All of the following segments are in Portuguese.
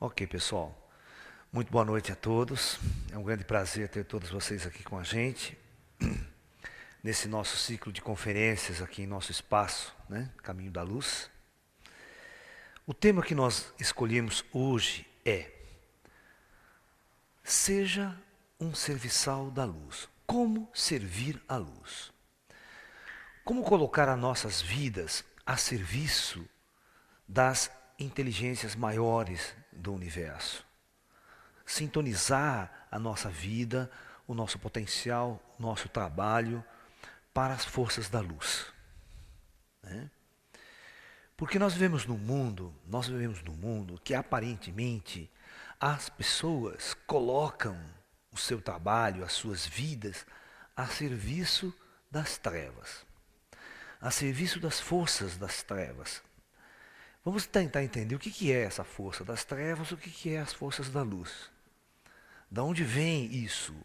Ok, pessoal. Muito boa noite a todos. É um grande prazer ter todos vocês aqui com a gente, nesse nosso ciclo de conferências aqui em nosso espaço, né? Caminho da Luz. O tema que nós escolhemos hoje é: seja um serviçal da luz. Como servir a luz? Como colocar as nossas vidas a serviço das inteligências maiores do universo? Sintonizar a nossa vida, o nosso potencial, o nosso trabalho para as forças da luz, né? Porque nós vivemos num mundo que aparentemente as pessoas colocam o seu trabalho, as suas vidas a serviço das trevas, a serviço das forças das trevas. Vamos tentar entender o que é essa força das trevas, o que é as forças da luz. Da onde vem isso?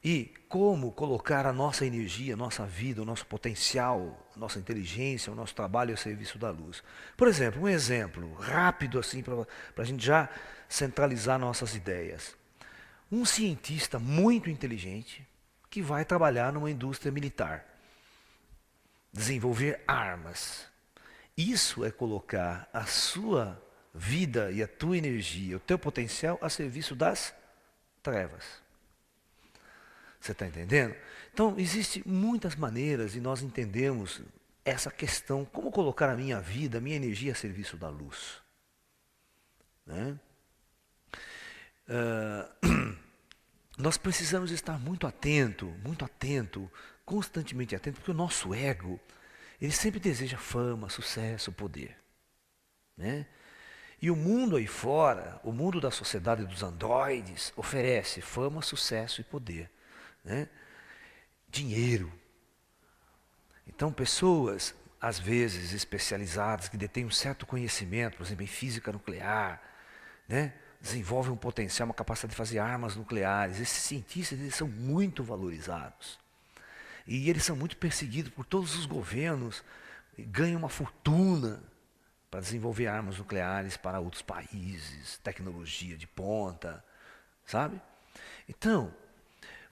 E como colocar a nossa energia, a nossa vida, o nosso potencial, a nossa inteligência, o nosso trabalho a serviço da luz. Por exemplo, um exemplo rápido assim para a gente já centralizar nossas ideias. Um cientista muito inteligente que vai trabalhar numa indústria militar, desenvolver armas. Isso é colocar a sua vida e a tua energia, o teu potencial a serviço das trevas. Você está entendendo? Então, existem muitas maneiras de nós entendermos essa questão, como colocar a minha vida, a minha energia a serviço da luz, né? Ah, nós precisamos estar muito atento, constantemente atento, porque o nosso ego, ele sempre deseja fama, sucesso, poder, né? E o mundo aí fora, o mundo da sociedade dos androides, oferece fama, sucesso e poder, né? Dinheiro. Então, pessoas, às vezes especializadas, que detêm um certo conhecimento, por exemplo, em física nuclear, né? Desenvolvem um potencial, uma capacidade de fazer armas nucleares. Esses cientistas, eles são muito valorizados. E eles são muito perseguidos por todos os governos, ganham uma fortuna para desenvolver armas nucleares para outros países, tecnologia de ponta, sabe? Então,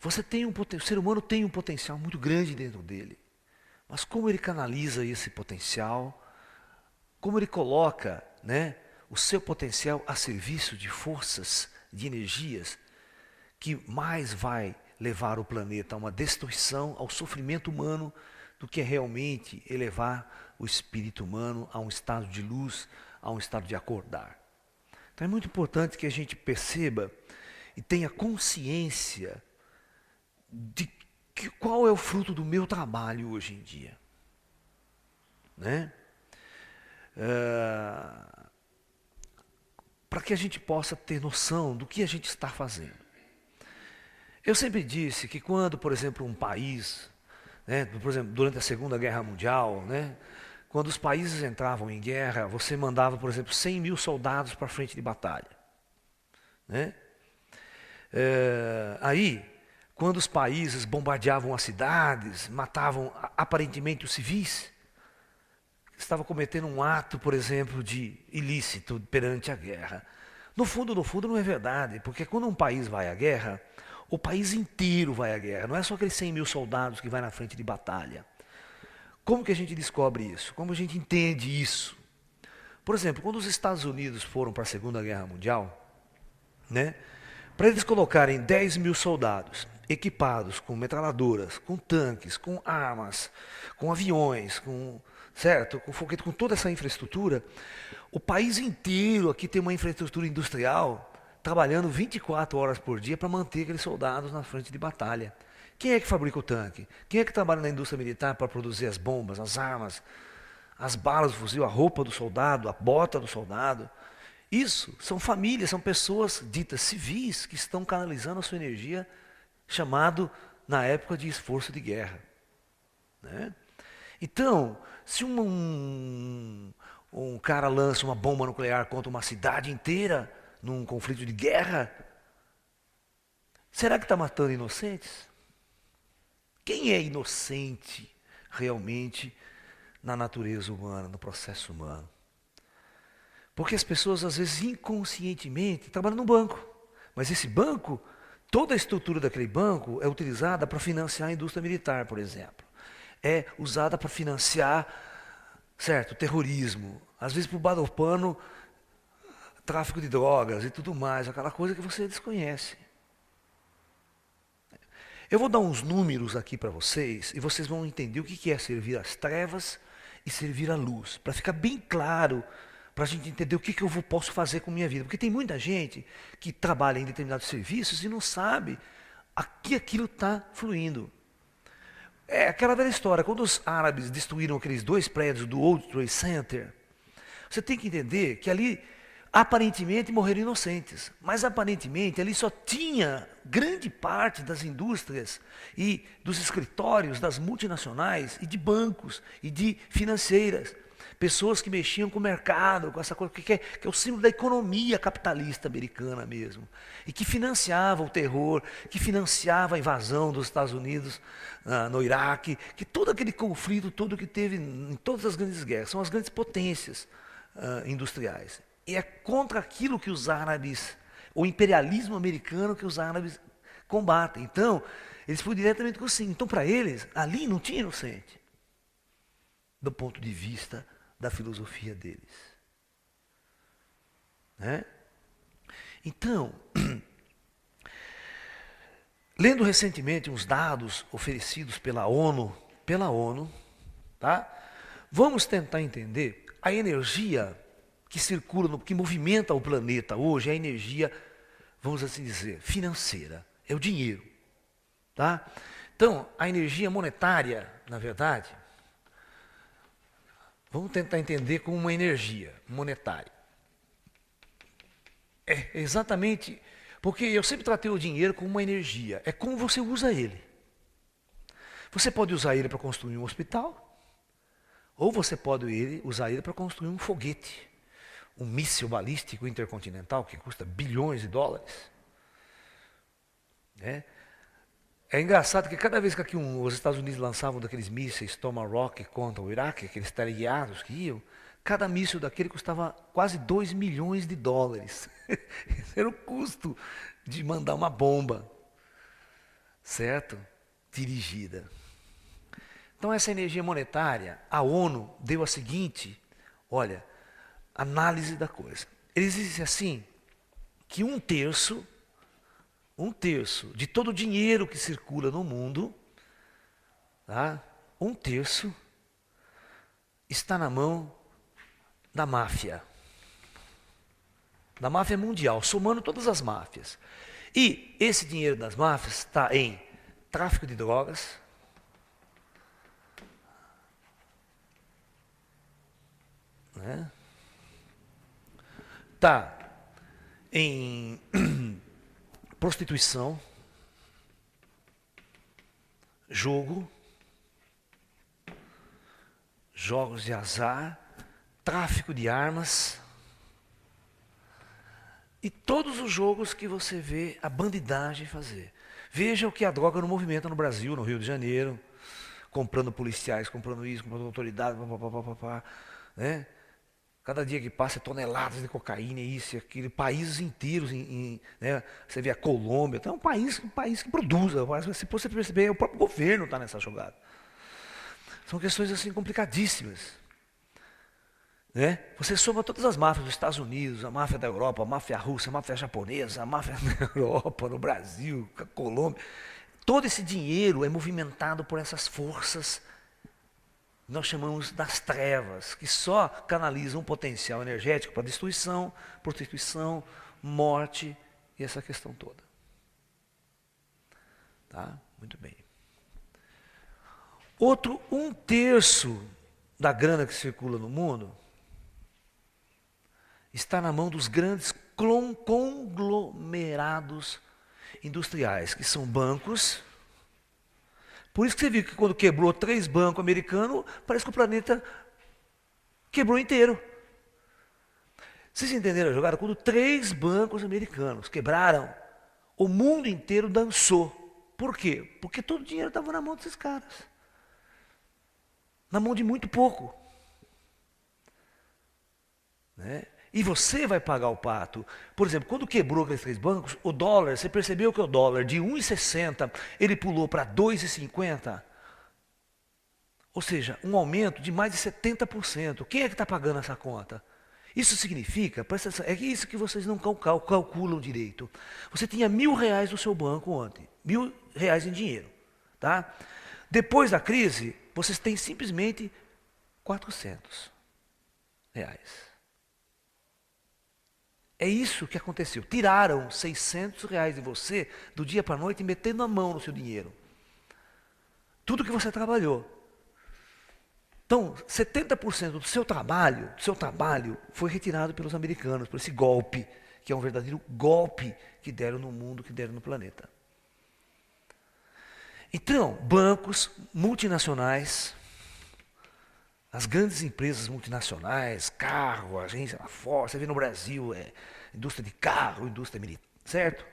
o ser humano tem um potencial muito grande dentro dele. Mas como ele canaliza esse potencial, como ele coloca, né, o seu potencial a serviço de forças, de energias, que mais vai levar o planeta a uma destruição, ao sofrimento humano, do que realmente elevar o espírito humano a um estado de luz, a um estado de acordar. Então é muito importante que a gente perceba e tenha consciência de qual é o fruto do meu trabalho hoje em dia, né? Para que a gente possa ter noção do que a gente está fazendo. Eu sempre disse que quando, por exemplo, um país, né, por exemplo, durante a Segunda Guerra Mundial, né, quando os países entravam em guerra, você mandava, por exemplo, 100 mil soldados para a frente de batalha, né? Aí, quando os países bombardeavam as cidades, matavam aparentemente os civis, estava cometendo um ato, por exemplo, de ilícito perante a guerra. No fundo não é verdade, porque quando um país vai à guerra, o país inteiro vai à guerra, não é só aqueles 100 mil soldados que vai na frente de batalha. Como que a gente descobre isso? Como a gente entende isso? Por exemplo, quando os Estados Unidos foram para a Segunda Guerra Mundial, né, para eles colocarem 10 mil soldados equipados com metralhadoras, com tanques, com armas, com aviões, certo? Com foguete, com toda essa infraestrutura, o país inteiro aqui tem uma infraestrutura industrial trabalhando 24 horas por dia para manter aqueles soldados na frente de batalha. Quem é que fabrica o tanque? Quem é que trabalha na indústria militar para produzir as bombas, as armas, as balas do fuzil, a roupa do soldado, a bota do soldado? Isso são famílias, são pessoas ditas civis que estão canalizando a sua energia, chamado na época de esforço de guerra, né? Então, se um cara lança uma bomba nuclear contra uma cidade inteira num conflito de guerra, será que está matando inocentes? Quem é inocente realmente na natureza humana, no processo humano? Porque as pessoas, às vezes, inconscientemente, trabalham no banco. Mas esse banco, toda a estrutura daquele banco é utilizada para financiar a indústria militar, por exemplo. É usada para financiar, certo, terrorismo. Às vezes, por bar do pano, tráfico de drogas e tudo mais, aquela coisa que você desconhece. Eu vou dar uns números aqui para vocês e vocês vão entender o que é servir às trevas e servir à luz, para ficar bem claro, para a gente entender o que eu posso fazer com a minha vida. Porque tem muita gente que trabalha em determinados serviços e não sabe a que aquilo está fluindo. É aquela velha história, quando os árabes destruíram aqueles 2 prédios do World Trade Center, você tem que entender que ali aparentemente morreram inocentes, mas aparentemente ali só tinha grande parte das indústrias e dos escritórios das multinacionais e de bancos e de financeiras. Pessoas que mexiam com o mercado, com essa coisa que é o símbolo da economia capitalista americana mesmo. E que financiava o terror, que financiava a invasão dos Estados Unidos no Iraque, que todo aquele conflito todo que teve em todas as grandes guerras, são as grandes potências industriais. E é contra aquilo que os árabes, o imperialismo americano que os árabes combatem. Então, eles foram diretamente com sim. Então, para eles, ali não tinha inocente. Do ponto de vista da filosofia deles. Né? Então, lendo recentemente uns dados oferecidos pela ONU, tá? Vamos tentar entender a energia que circula, que movimenta o planeta hoje, é a energia, vamos assim dizer, financeira, é o dinheiro. Tá? Então, a energia monetária, na verdade, vamos tentar entender como uma energia monetária. É exatamente, porque eu sempre tratei o dinheiro como uma energia, é como você usa ele. Você pode usar ele para construir um hospital, ou você pode usar ele para construir um foguete, um míssil balístico intercontinental que custa bilhões de dólares. É engraçado que cada vez que aqui os Estados Unidos lançavam daqueles mísseis Tomahawk contra o Iraque, aqueles teleguiados que iam, cada míssil daquele custava quase 2 milhões de dólares. Esse era o custo de mandar uma bomba, certo? Dirigida. Então essa energia monetária, a ONU deu a seguinte, olha, análise da coisa. Eles dizem assim, que um terço de todo o dinheiro que circula no mundo, tá? Um terço está na mão da máfia mundial, somando todas as máfias. E esse dinheiro das máfias está em tráfico de drogas, né? Está em prostituição, jogos de azar, tráfico de armas e todos os jogos que você vê a bandidagem fazer. Veja o que a droga não movimenta no Brasil, no Rio de Janeiro, comprando policiais, comprando isso, comprando autoridade, né? Cada dia que passa é toneladas de cocaína, isso e aquilo, países inteiros, né? Você vê a Colômbia, então é um país que produz, se você perceber, o próprio governo está nessa jogada. São questões assim complicadíssimas. Né? Você soma todas as máfias dos Estados Unidos, a máfia da Europa, a máfia russa, a máfia japonesa, a máfia na Europa, no Brasil, a Colômbia. Todo esse dinheiro é movimentado por essas forças nós chamamos das trevas, que só canalizam um potencial energético para destruição, prostituição, morte e essa questão toda. Tá? Muito bem. Outro, um terço da grana que circula no mundo está na mão dos grandes conglomerados industriais, que são bancos. Por isso que você viu que quando quebrou 3 bancos americanos, parece que o planeta quebrou inteiro. Vocês entenderam a jogada? Quando 3 bancos americanos quebraram, o mundo inteiro dançou. Por quê? Porque todo o dinheiro estava na mão desses caras. Na mão de muito pouco. Né? E você vai pagar o pato. Por exemplo, quando quebrou aqueles 3 bancos, o dólar, você percebeu que o dólar de 1,60 ele pulou para 2,50? Ou seja, um aumento de mais de 70%. Quem é que está pagando essa conta? Isso significa, presta atenção, é isso que vocês não calculam direito. Você tinha R$ 1.000 no seu banco ontem, R$ 1.000 em dinheiro. Tá? Depois da crise, vocês têm simplesmente R$ 400. É isso que aconteceu. Tiraram R$ 600 de você do dia para a noite, metendo a mão no seu dinheiro. Tudo que você trabalhou. Então, 70% do seu trabalho foi retirado pelos americanos, por esse golpe, que é um verdadeiro golpe que deram no mundo, que deram no planeta. Então, bancos multinacionais, as grandes empresas multinacionais, carro, agência lá fora, você vê no Brasil, indústria de carro, indústria militar, certo?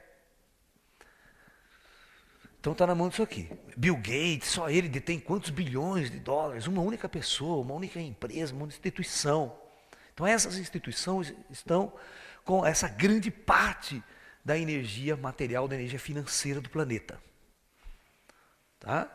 Então está na mão disso aqui. Bill Gates, só ele detém quantos bilhões de dólares? Uma única pessoa, uma única empresa, uma instituição. Então essas instituições estão com essa grande parte da energia material, da energia financeira do planeta. Tá?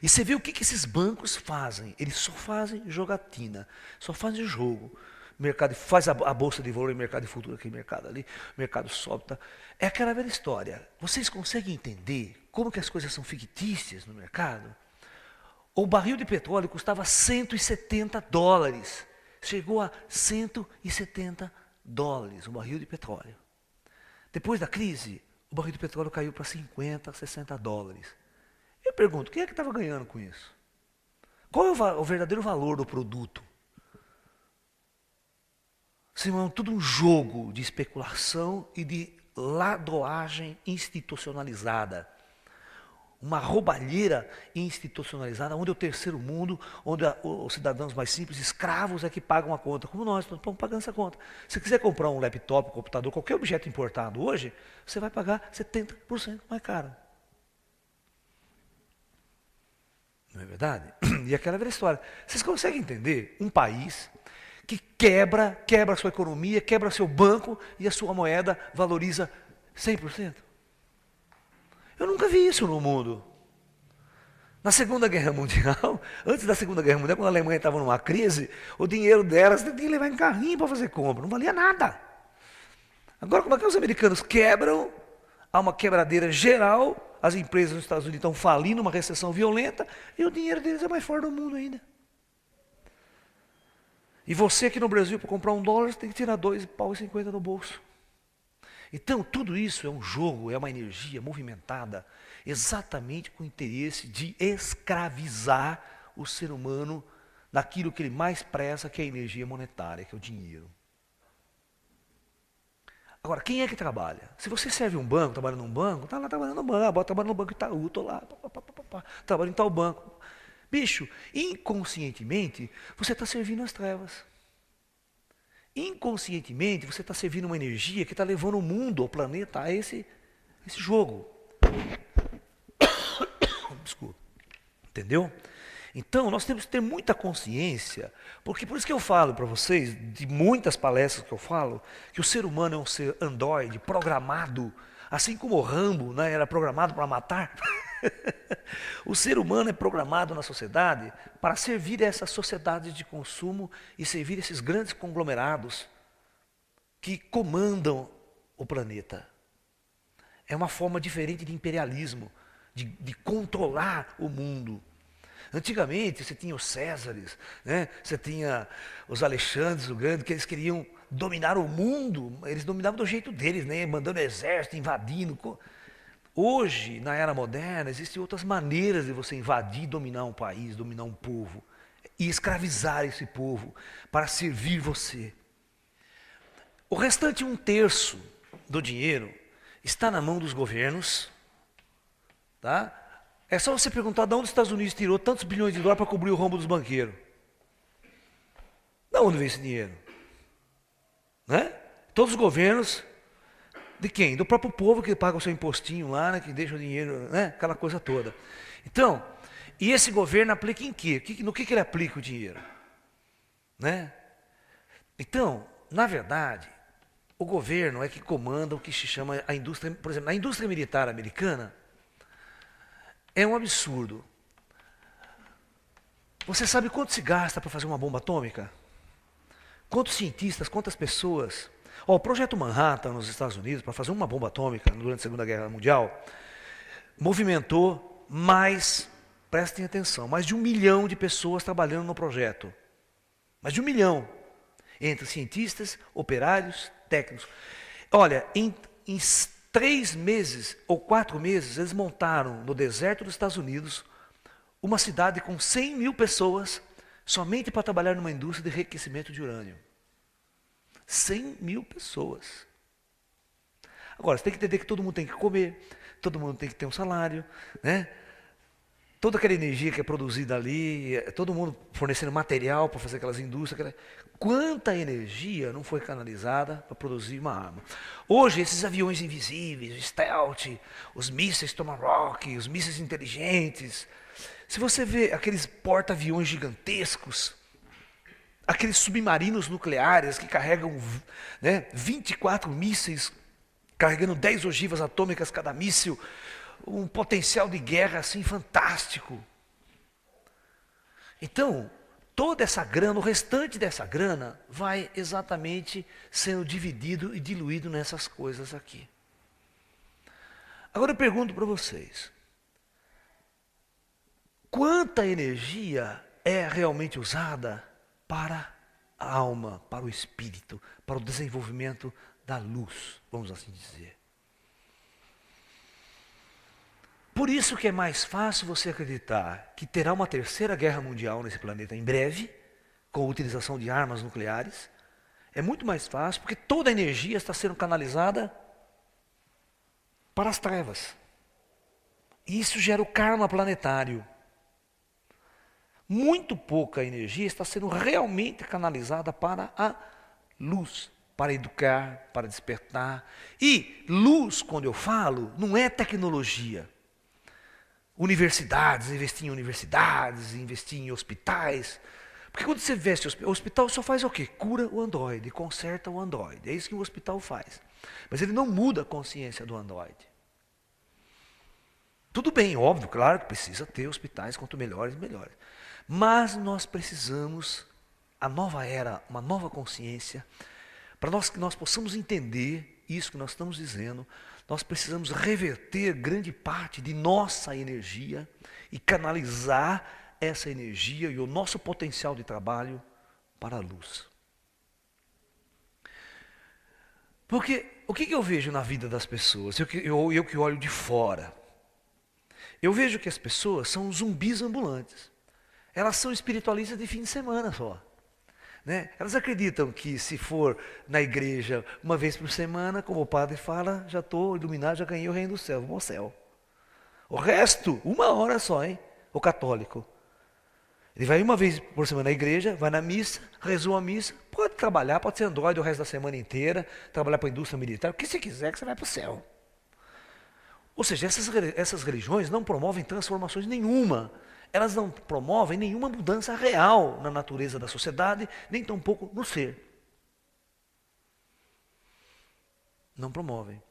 E você vê o que esses bancos fazem. Eles só fazem jogatina, só fazem jogo. O mercado faz a bolsa de valor, o mercado de futuro, aquele mercado ali, o mercado sobe. Tá? É aquela velha história. Vocês conseguem entender como que as coisas são fictícias no mercado? O barril de petróleo custava $170. Chegou a $170 o barril de petróleo. Depois da crise, o barril de petróleo caiu para $50, $60. Eu pergunto, quem é que estava ganhando com isso? Qual é o verdadeiro valor do produto? Simão, tudo um jogo de especulação e de ladoagem institucionalizada. Uma roubalheira institucionalizada, onde é o terceiro mundo, onde os cidadãos mais simples, escravos, é que pagam a conta. Como nós estamos pagando essa conta. Se você quiser comprar um laptop, um computador, qualquer objeto importado hoje, você vai pagar 70% mais caro. Não é verdade? E aquela velha história. Vocês conseguem entender um país que quebra a sua economia, quebra seu banco e a sua moeda valoriza 100%? Eu nunca vi isso no mundo. Na Segunda Guerra Mundial, antes da Segunda Guerra Mundial, quando a Alemanha estava numa crise, o dinheiro dela você tinha que levar em carrinho para fazer compra, não valia nada. Agora, como é que os americanos quebram? Há uma quebradeira geral, as empresas nos Estados Unidos estão falindo, uma recessão violenta, e o dinheiro deles é mais forte do mundo ainda. E você aqui no Brasil, para comprar $1, você tem que tirar R$2,50 no bolso. Então, tudo isso é um jogo, é uma energia movimentada, exatamente com o interesse de escravizar o ser humano naquilo que ele mais preza, que é a energia monetária, que é o dinheiro. Agora, quem é que trabalha? Se você serve um banco, trabalha num banco, está lá trabalhando no banco, trabalho no Banco Itaú, estou lá, trabalho em tal banco. Bicho, inconscientemente, você está servindo as trevas. Inconscientemente, você está servindo uma energia que está levando o mundo, o planeta, a esse jogo. Desculpa. Entendeu? Então, nós temos que ter muita consciência, porque por isso que eu falo para vocês, de muitas palestras que eu falo, que o ser humano é um ser androide, programado, assim como o Rambo, né, era programado para matar. O ser humano é programado na sociedade para servir a essas sociedades de consumo e servir esses grandes conglomerados que comandam o planeta. É uma forma diferente de imperialismo, de controlar o mundo. Antigamente você tinha os Césares, né? Você tinha os Alexandres o Grande, que eles queriam dominar o mundo, eles dominavam do jeito deles, né? Mandando exército, invadindo. Hoje, na era moderna, existem outras maneiras de você invadir, dominar um país, dominar um povo e escravizar esse povo para servir você. O restante 1/3 do dinheiro está na mão dos governos, tá? É só você perguntar de onde os Estados Unidos tirou tantos bilhões de dólares para cobrir o rombo dos banqueiros. De onde vem esse dinheiro? Né? Todos os governos, de quem? Do próprio povo que paga o seu impostinho lá, né, que deixa o dinheiro, né, aquela coisa toda. Então, e esse governo aplica em quê? No que ele aplica o dinheiro? Né? Então, na verdade, o governo é que comanda o que se chama a indústria, por exemplo, a indústria militar americana é um absurdo. Você sabe quanto se gasta para fazer uma bomba atômica? Quantos cientistas, quantas pessoas? O projeto Manhattan nos Estados Unidos, para fazer uma bomba atômica durante a Segunda Guerra Mundial, movimentou mais, prestem atenção, mais de 1 milhão de pessoas trabalhando no projeto. Mais de 1 milhão. Entre cientistas, operários, técnicos. Olha, em 3 meses ou 4 meses, eles montaram no deserto dos Estados Unidos uma cidade com 100 mil pessoas somente para trabalhar numa indústria de enriquecimento de urânio. 100 mil pessoas. Agora, você tem que entender que todo mundo tem que comer, todo mundo tem que ter um salário, né? Toda aquela energia que é produzida ali, todo mundo fornecendo material para fazer aquelas indústrias. Quanta energia não foi canalizada para produzir uma arma? Hoje, esses aviões invisíveis, o stealth, os mísseis Tomahawk, os mísseis inteligentes. Se você vê aqueles porta-aviões gigantescos, aqueles submarinos nucleares que carregam 24 mísseis, carregando 10 ogivas atômicas cada míssil, um potencial de guerra assim fantástico. Então, toda essa grana, o restante dessa grana, vai exatamente sendo dividido e diluído nessas coisas aqui. Agora eu pergunto para vocês, quanta energia é realmente usada para a alma, para o espírito, para o desenvolvimento da luz, vamos assim dizer? Por isso que é mais fácil você acreditar que terá uma terceira guerra mundial nesse planeta em breve, com a utilização de armas nucleares. É muito mais fácil, porque toda a energia está sendo canalizada para as trevas. E isso gera o karma planetário. Muito pouca energia está sendo realmente canalizada para a luz, para educar, para despertar. E luz, quando eu falo, não é tecnologia. Universidades, investir em hospitais. Porque quando você investe em hospital, só faz o quê? Cura o androide, conserta o androide. É isso que o hospital faz. Mas ele não muda a consciência do androide. Tudo bem, óbvio, claro que precisa ter hospitais, quanto melhores, melhores. Mas nós precisamos, a nova era, uma nova consciência, para que nós possamos entender isso que nós estamos dizendo. Nós precisamos reverter grande parte de nossa energia e canalizar essa energia e o nosso potencial de trabalho para a luz. Porque o que eu vejo na vida das pessoas? Eu que olho de fora. Eu vejo que as pessoas são zumbis ambulantes. Elas são espiritualistas de fim de semana só. Né? Elas acreditam que se for na igreja uma vez por semana, como o padre fala, já estou iluminado, já ganhei o reino do céu, vou ao céu. O resto, 1 hora só, hein? O católico. Ele vai uma vez por semana na igreja, vai na missa, rezou a missa, pode trabalhar, pode ser androide o resto da semana inteira, trabalhar para a indústria militar, o que você quiser que você vai para o céu. Ou seja, essas religiões não promovem transformações nenhuma. Elas não promovem nenhuma mudança real na natureza da sociedade, nem tampouco no ser. Não promovem.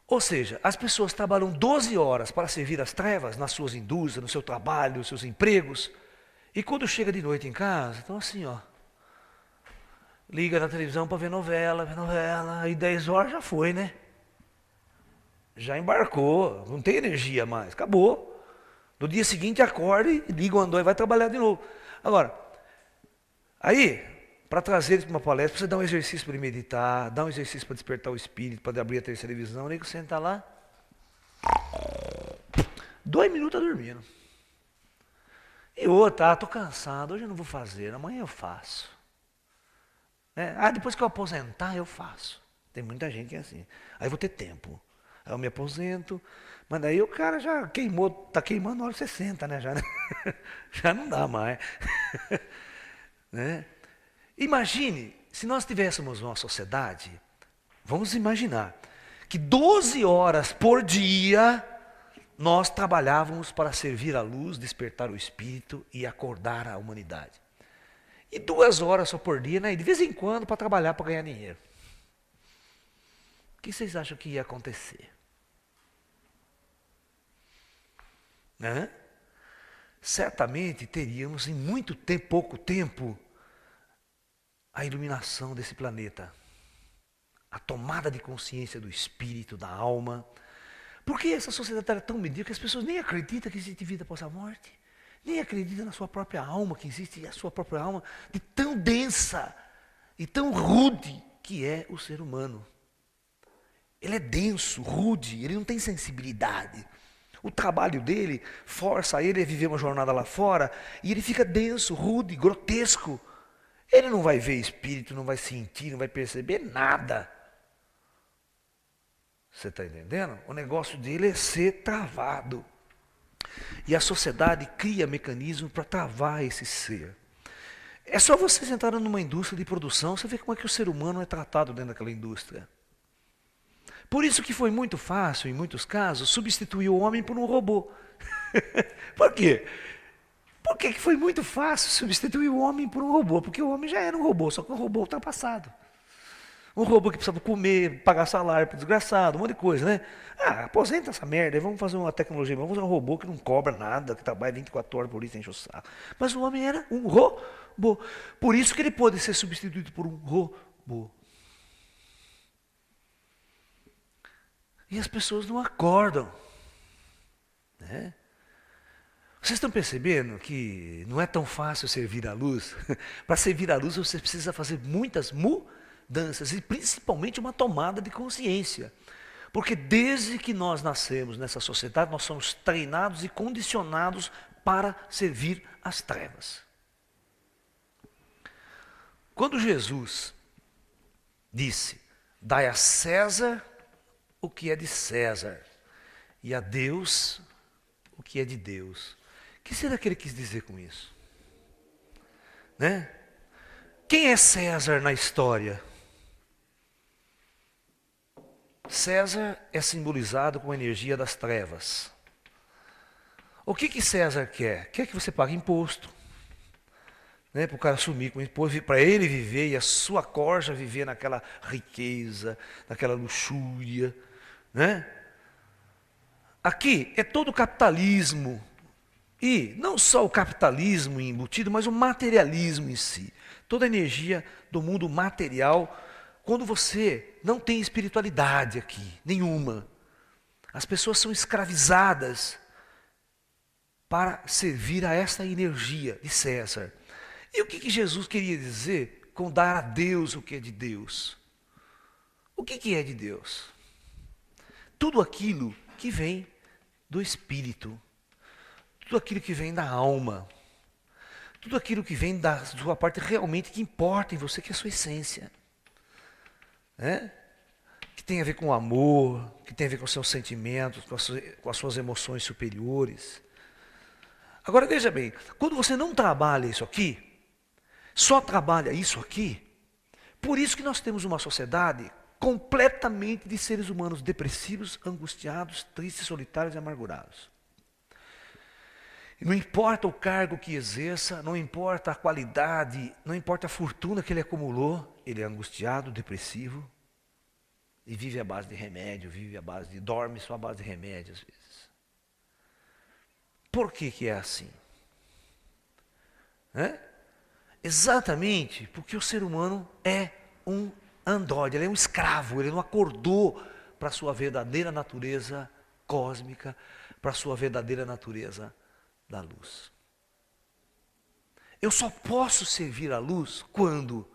Ou seja, as pessoas trabalham 12 horas para servir as trevas nas suas indústrias, no seu trabalho, nos seus empregos, e quando chega de noite em casa, então assim, ó, liga na televisão para ver novela, aí 10 horas já foi, né? Já embarcou, não tem energia mais, acabou. No dia seguinte acorda e liga o andor e vai trabalhar de novo. Agora, aí, para trazer ele para uma palestra, precisa dar um exercício para ele meditar, dar um exercício para despertar o espírito, para abrir a terceira visão, nem que você senta lá, 2 minutos dormindo. E outra, estou cansado, hoje eu não vou fazer, amanhã eu faço. Depois que eu aposentar, eu faço. Tem muita gente que é assim. Aí eu vou ter tempo. Aí eu me aposento, mas daí o cara já queimou, está queimando na hora de 60, né? Já não dá mais. Né? Imagine, se nós tivéssemos uma sociedade, vamos imaginar, que 12 horas por dia nós trabalhávamos para servir a luz, despertar o espírito e acordar a humanidade. E 2 horas só por dia, né? E de vez em quando para trabalhar, para ganhar dinheiro. O que vocês acham que ia acontecer? Né? Certamente teríamos em muito tempo, pouco tempo, a iluminação desse planeta. A tomada de consciência do espírito, da alma. Por que essa sociedade está tão medíocre que as pessoas nem acreditam que existe vida após a morte? Nem acreditam na sua própria alma, que existe a sua própria alma, de tão densa e tão rude que é o ser humano. Ele é denso, rude, ele não tem sensibilidade. O trabalho dele força ele a viver uma jornada lá fora e ele fica denso, rude, grotesco. Ele não vai ver espírito, não vai sentir, não vai perceber nada. Você está entendendo? O negócio dele é ser travado. E a sociedade cria mecanismos para travar esse ser. É só vocês entrarem numa indústria de produção, você vê como é que o ser humano é tratado dentro daquela indústria. Por isso que foi muito fácil, em muitos casos, substituir o homem por um robô. Por quê? Por que foi muito fácil substituir o homem por um robô? Porque o homem já era um robô, só que um robô ultrapassado. Um robô que precisava comer, pagar salário para o desgraçado, um monte de coisa, né? Ah, aposenta essa merda, vamos fazer uma tecnologia, vamos fazer um robô que não cobra nada, que trabalha 24 horas por dia, enche o saco. Mas o homem era um robô. Por isso que ele pôde ser substituído por um robô. E as pessoas não acordam. Né? Vocês estão percebendo que não é tão fácil servir à luz? Para servir à luz você precisa fazer muitas mudanças e principalmente uma tomada de consciência. Porque desde que nós nascemos nessa sociedade, nós somos treinados e condicionados para servir às trevas. Quando Jesus disse, dai a César o que é de César e a Deus o que é de Deus. O que será que ele quis dizer com isso? Né? Quem é César na história? César é simbolizado com a energia das trevas. O que César quer? Quer que você pague imposto. Né, para o cara assumir com imposto, para ele viver e a sua corja viver naquela riqueza, naquela luxúria. Né? Aqui é todo o capitalismo. E não só o capitalismo embutido, mas o materialismo em si. Toda a energia do mundo material, quando você não tem espiritualidade aqui, nenhuma. As pessoas são escravizadas para servir a essa energia de César. E o que Jesus queria dizer com dar a Deus o que é de Deus? O que é de Deus? Tudo aquilo que vem do Espírito. Tudo aquilo que vem da alma. Tudo aquilo que vem da sua parte realmente que importa em você, que é a sua essência. Né? Que tem a ver com o amor, que tem a ver com os seus sentimentos, com as suas emoções superiores. Agora veja bem, quando você não trabalha isso aqui, só trabalha isso aqui, por isso que nós temos uma sociedade completamente de seres humanos depressivos, angustiados, tristes, solitários e amargurados. Não importa o cargo que exerça, não importa a qualidade, não importa a fortuna que ele acumulou, ele é angustiado, depressivo e vive à base de remédio, dorme só à base de remédio às vezes. Por que é assim? Exatamente porque o ser humano é um androide, ele é um escravo, ele não acordou para a sua verdadeira natureza cósmica, para a sua verdadeira natureza da luz. Eu só posso servir à luz quando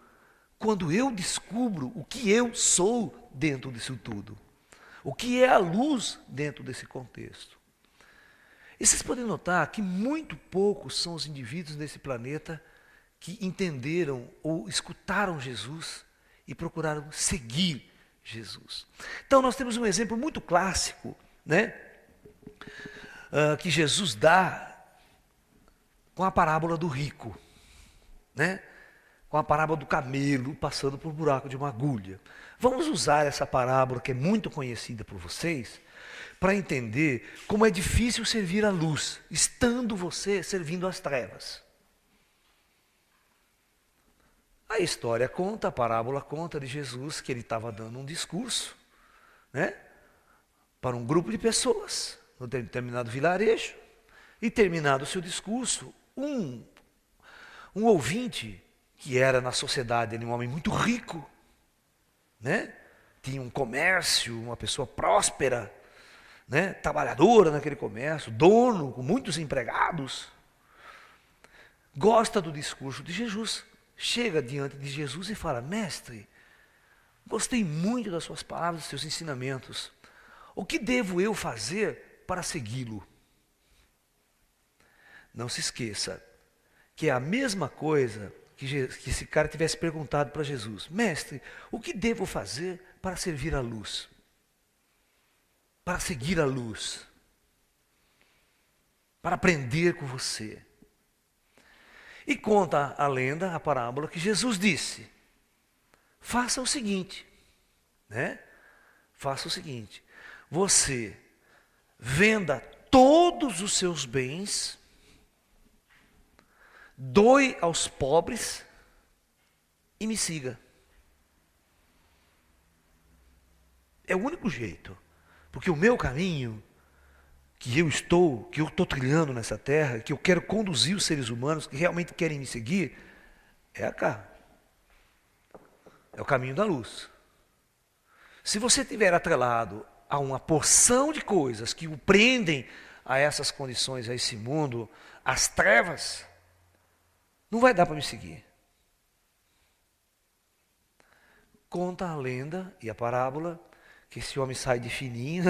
eu descubro o que eu sou dentro disso tudo. O que é a luz dentro desse contexto. E vocês podem notar que muito poucos são os indivíduos nesse planeta que entenderam ou escutaram Jesus e procuraram seguir Jesus. Então nós temos um exemplo muito clássico, né, que Jesus dá com a parábola do rico, né, com a parábola do camelo passando por um buraco de uma agulha. Vamos usar essa parábola que é muito conhecida por vocês, para entender como é difícil servir a luz, estando você servindo às trevas. A história conta, a parábola conta de Jesus que ele estava dando um discurso, né, para um grupo de pessoas, no determinado vilarejo, e terminado o seu discurso, um ouvinte, que era na sociedade um homem muito rico, né, tinha um comércio, uma pessoa próspera, né, trabalhadora naquele comércio, dono, com muitos empregados, gosta do discurso de Jesus, chega diante de Jesus e fala: mestre, gostei muito das suas palavras, dos seus ensinamentos, o que devo eu fazer para segui-lo? Não se esqueça que é a mesma coisa que esse cara tivesse perguntado para Jesus: mestre, o que devo fazer para servir a luz? Para seguir a luz? Para aprender com você? E conta a lenda, a parábola, que Jesus disse: faça o seguinte, né? Faça o seguinte, você venda todos os seus bens, doe aos pobres e me siga. É o único jeito, porque o meu caminho, que eu estou trilhando nessa terra, que eu quero conduzir os seres humanos que realmente querem me seguir, é cá. É o caminho da luz. Se você estiver atrelado a uma porção de coisas que o prendem a essas condições, a esse mundo, às trevas, não vai dar para me seguir. Conta a lenda e a parábola que esse homem sai de fininho,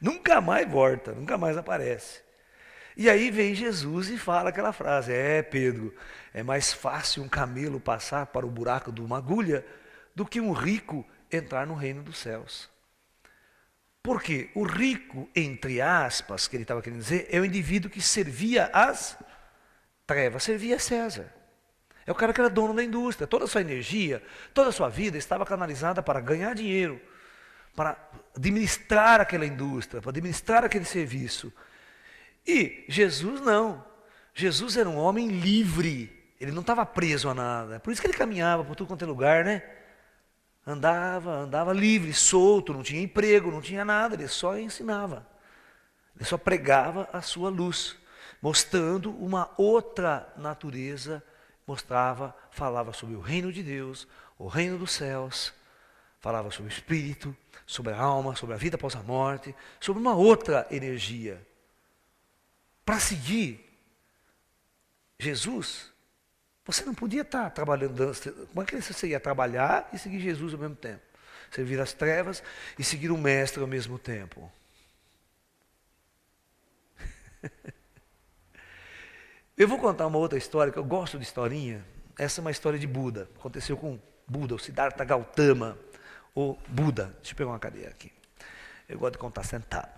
nunca mais volta, nunca mais aparece. E aí vem Jesus e fala aquela frase: Pedro, é mais fácil um camelo passar para o buraco de uma agulha do que um rico entrar no reino dos céus. Porque o rico, entre aspas, que ele estava querendo dizer, é o indivíduo que servia às trevas, servia a César. É o cara que era dono da indústria, toda a sua energia, toda a sua vida estava canalizada para ganhar dinheiro, para administrar aquela indústria, para administrar aquele serviço. E Jesus não. Jesus era um homem livre. Ele não estava preso a nada. Por isso que ele caminhava por tudo quanto é lugar, né? Andava livre, solto, não tinha emprego, não tinha nada. Ele só ensinava. Ele só pregava a sua luz, mostrando uma outra natureza. Falava sobre o reino de Deus, o reino dos céus. Falava sobre o espírito, sobre a alma, sobre a vida após a morte, sobre uma outra energia. Para seguir Jesus, você não podia estar trabalhando. Como é que você ia trabalhar e seguir Jesus ao mesmo tempo? Servir as trevas e seguir o mestre ao mesmo tempo. Eu vou contar uma outra história, que eu gosto de historinha. Essa é uma história de Buda. Aconteceu com Buda, o Siddhartha Gautama. O Buda. Deixa eu pegar uma cadeira aqui. Eu gosto de contar sentado.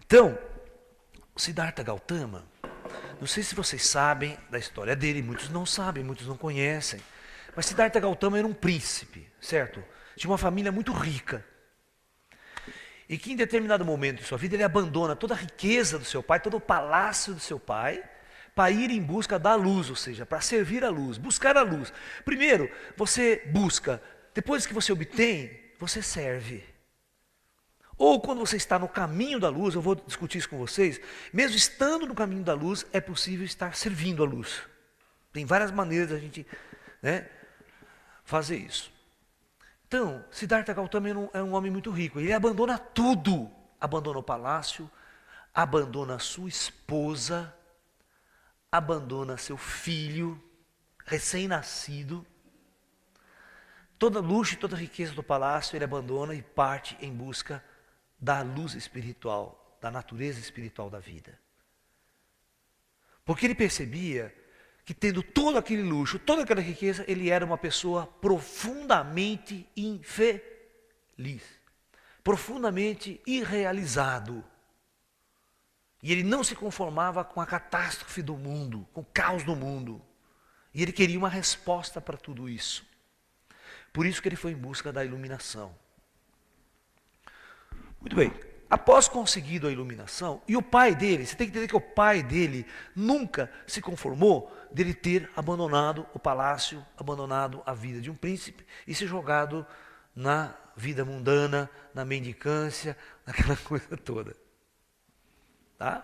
Então, o Siddhartha Gautama, não sei se vocês sabem da história dele, muitos não sabem, muitos não conhecem. Mas Siddhartha Gautama era um príncipe, certo? Tinha uma família muito rica. E que em determinado momento de sua vida ele abandona toda a riqueza do seu pai, todo o palácio do seu pai, para ir em busca da luz, ou seja, para servir a luz, buscar a luz. Primeiro, você busca, depois que você obtém, você serve. Ou quando você está no caminho da luz, eu vou discutir isso com vocês, mesmo estando no caminho da luz, é possível estar servindo a luz. Tem várias maneiras da gente, né, fazer isso. Então, Siddhartha Gautama é um homem muito rico. Ele abandona tudo. Abandona o palácio, abandona a sua esposa, abandona seu filho, recém-nascido. Toda luxo e toda riqueza do palácio ele abandona e parte em busca da luz espiritual, da natureza espiritual da vida. Porque ele percebia que tendo todo aquele luxo, toda aquela riqueza, ele era uma pessoa profundamente infeliz, profundamente irrealizado. E ele não se conformava com a catástrofe do mundo, com o caos do mundo. E ele queria uma resposta para tudo isso. Por isso que ele foi em busca da iluminação. Muito bem, após conseguido a iluminação, e o pai dele, você tem que entender que o pai dele nunca se conformou dele ter abandonado o palácio, abandonado a vida de um príncipe e se jogado na vida mundana, na mendicância, naquela coisa toda. Tá?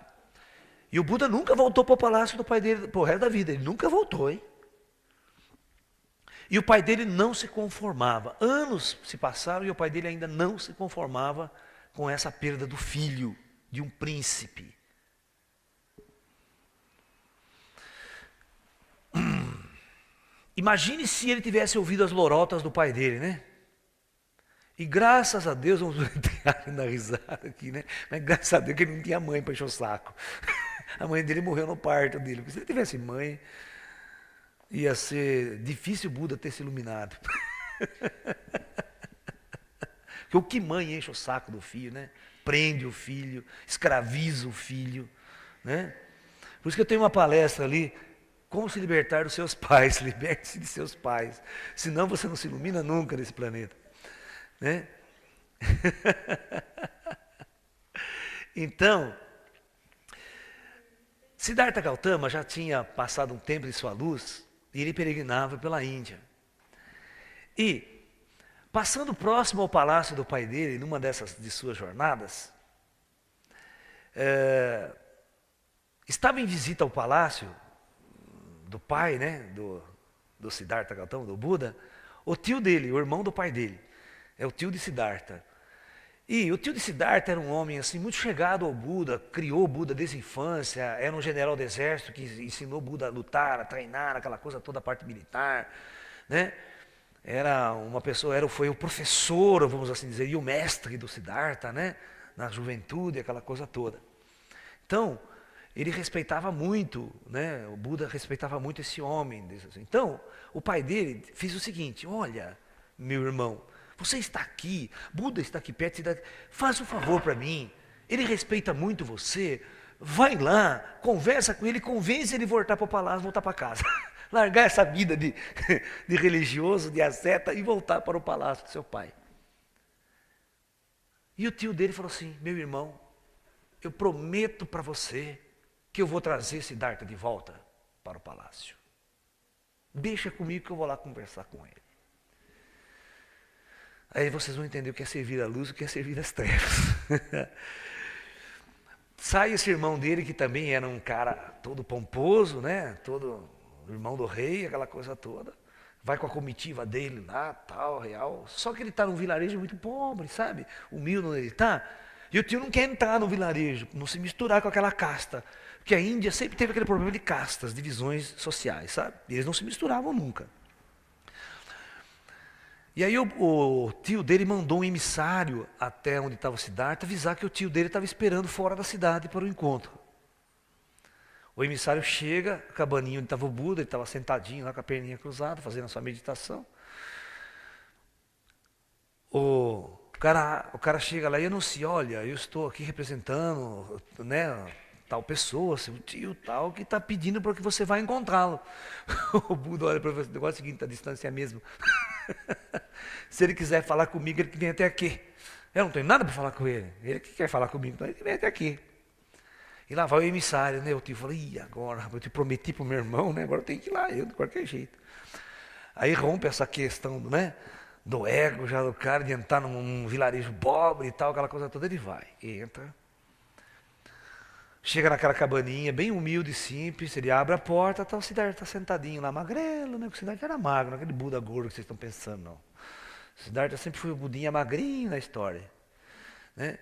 E o Buda nunca voltou para o palácio do pai dele, pro resto da vida, ele nunca voltou, hein? E o pai dele não se conformava. Anos se passaram e o pai dele ainda não se conformava com essa perda do filho, de um príncipe. Imagine se ele tivesse ouvido as lorotas do pai dele, né? E graças a Deus, vamos dar risada aqui, né? Mas graças a Deus que ele não tinha mãe para encher o saco. A mãe dele morreu no parto dele. Porque se ele tivesse mãe, ia ser difícil o Buda ter se iluminado. Porque o que mãe enche o saco do filho, né? Prende o filho, escraviza o filho, né? Por isso que eu tenho uma palestra ali, como se libertar dos seus pais, liberte-se de seus pais. Senão você não se ilumina nunca nesse planeta. Né? Então, Siddhartha Gautama já tinha passado um tempo de sua luz e ele peregrinava pela Índia. E, passando próximo ao palácio do pai dele, numa dessas de suas jornadas, estava em visita ao palácio do pai, né, do Siddhartha Gautama, do Buda, o tio dele, o irmão do pai dele. É o tio de Siddhartha. E o tio de Siddhartha era um homem assim muito chegado ao Buda, criou o Buda desde a infância, era um general do exército que ensinou o Buda a lutar, a treinar, aquela coisa toda, a parte militar, né? Era uma pessoa, foi o professor, vamos assim dizer, e o mestre do Siddhartha, né? Na juventude, aquela coisa toda. Então, ele respeitava muito, né? O Buda respeitava muito esse homem. Então, o pai dele fez o seguinte: olha, meu irmão, você está aqui, Buda está aqui perto, faz um favor para mim, ele respeita muito você, vai lá, conversa com ele, convence ele a voltar para o palácio, voltar para casa. Largar essa vida de religioso, de asceta e voltar para o palácio do seu pai. E o tio dele falou assim: meu irmão, eu prometo para você que eu vou trazer Siddhartha de volta para o palácio. Deixa comigo que eu vou lá conversar com ele. Aí vocês vão entender o que é servir a luz e o que é servir as trevas. Sai esse irmão dele, que também era um cara todo pomposo, né? Todo irmão do rei, aquela coisa toda. Vai com a comitiva dele lá, tal, real. Só que ele está num vilarejo muito pobre, sabe? Humilde onde ele está. E o tio não quer entrar no vilarejo, não se misturar com aquela casta. Porque a Índia sempre teve aquele problema de castas, divisões sociais, sabe? E eles não se misturavam nunca. E aí o tio dele mandou um emissário até onde estava o Siddhartha avisar que o tio dele estava esperando fora da cidade para o encontro. O emissário chega, a cabaninha onde estava o Buda, ele estava sentadinho lá com a perninha cruzada, fazendo a sua meditação. O cara chega lá e anuncia: olha, eu estou aqui representando, né, tal pessoa, seu tio tal, que está pedindo para que você vá encontrá-lo. O Buda olha para o negócio seguinte: a distância é mesmo. Se ele quiser falar comigo, ele que vem até aqui. Eu não tenho nada para falar com ele. Ele que quer falar comigo, então ele vem até aqui. E lá vai o emissário, né? O tio fala: ih, agora, eu te prometi para o meu irmão, né? Agora eu tenho que ir lá, eu de qualquer jeito. Aí rompe essa questão, né, do ego já do cara, de entrar num vilarejo pobre e tal, aquela coisa toda. Ele vai, entra. Chega naquela cabaninha, bem humilde e simples, ele abre a porta, tá o Siddhartha tá sentadinho lá, magrelo, né? Porque o Siddhartha era magro, não é aquele Buda gordo que vocês estão pensando, não. O Siddhartha sempre foi o Budinha magrinho na história, né?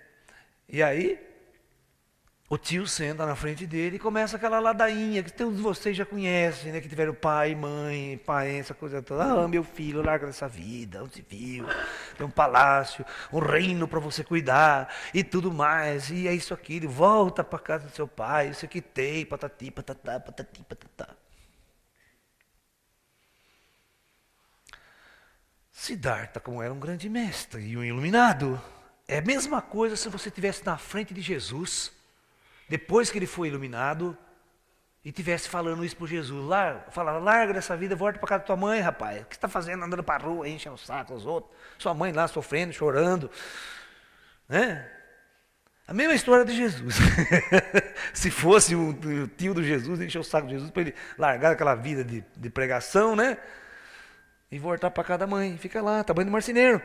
E aí, o tio senta na frente dele e começa aquela ladainha que todos vocês já conhecem, né? Que tiveram pai, mãe, pai, essa coisa toda. Ah, meu filho, larga dessa vida, onde se viu? Tem um palácio, um reino para você cuidar e tudo mais. E é isso aqui, ele volta para casa do seu pai, isso aqui tem, patati, patatá, patati, patatá. Siddhartha, como era um grande mestre e um iluminado, é a mesma coisa se você estivesse na frente de Jesus, depois que ele foi iluminado, e estivesse falando isso para Jesus, falava: larga dessa vida, volta para casa da tua mãe, rapaz. O que você está fazendo andando para a rua, enchendo o saco dos outros? Sua mãe lá sofrendo, chorando, né? A mesma história de Jesus. Se fosse o tio do Jesus, encher o saco de Jesus para ele largar aquela vida de pregação, né? E voltar para casa da mãe. Fica lá, trabalhando de marceneiro.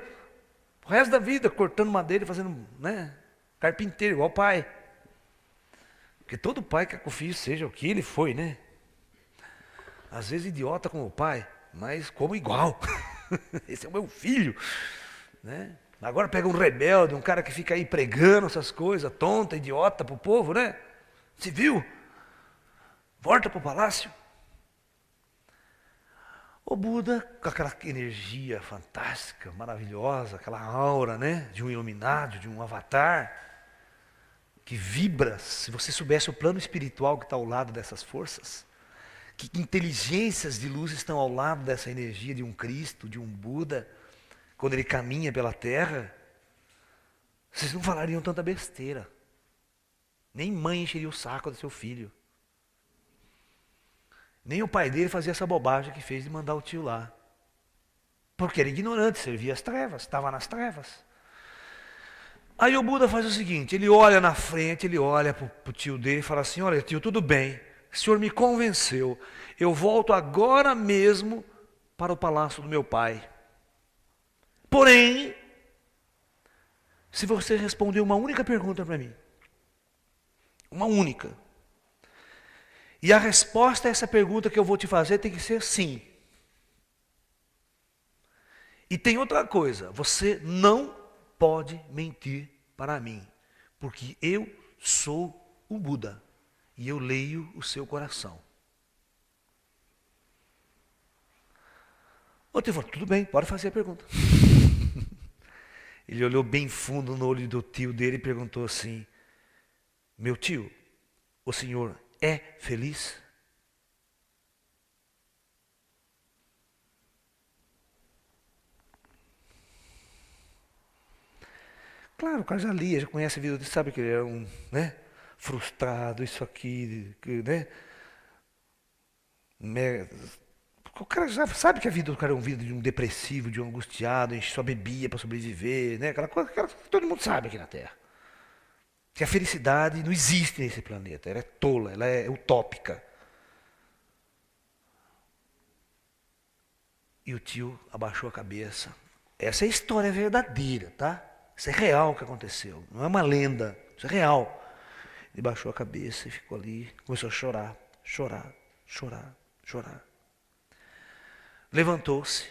O resto da vida, cortando madeira, fazendo, né? Carpinteiro, igual o pai. Porque todo pai quer que o filho seja o que ele foi, né? Às vezes idiota como o pai, mas como igual. Esse é o meu filho, né? Agora pega um rebelde, um cara que fica aí pregando essas coisas, tonta, idiota pro povo, né? Se viu? Volta pro palácio. O Buda, com aquela energia fantástica, maravilhosa, aquela aura, né? De um iluminado, de um avatar, que vibra. Se você soubesse o plano espiritual que está ao lado dessas forças, que inteligências de luz estão ao lado dessa energia de um Cristo, de um Buda, quando ele caminha pela terra, vocês não falariam tanta besteira. Nem mãe encheria o saco do seu filho. Nem o pai dele fazia essa bobagem que fez de mandar o tio lá. Porque era ignorante, servia as trevas, estava nas trevas. Aí o Buda faz o seguinte, ele olha na frente, ele olha para o tio dele e fala assim, olha tio, tudo bem, o senhor me convenceu, eu volto agora mesmo para o palácio do meu pai. Porém, se você responder uma única pergunta para mim, uma única, e a resposta a essa pergunta que eu vou te fazer tem que ser sim. E tem outra coisa, você não pode mentir para mim, porque eu sou o Buda e eu leio o seu coração. O tio falou, tudo bem, pode fazer a pergunta. Ele olhou bem fundo no olho do tio dele e perguntou assim, meu tio, o senhor é feliz? Claro, o cara já lia, já conhece a vida dele, sabe que ele era um, né, frustrado, isso aqui, né? O cara já sabe que a vida do cara é uma vida de um depressivo, de um angustiado, a gente só bebia para sobreviver, né? Aquela coisa que todo mundo sabe aqui na Terra. Que a felicidade não existe nesse planeta, ela é tola, ela é utópica. E o tio abaixou a cabeça. Essa é a história verdadeira, tá? Isso é real que aconteceu, não é uma lenda, isso é real. Ele baixou a cabeça e ficou ali, começou a chorar, chorar, chorar, chorar. Levantou-se,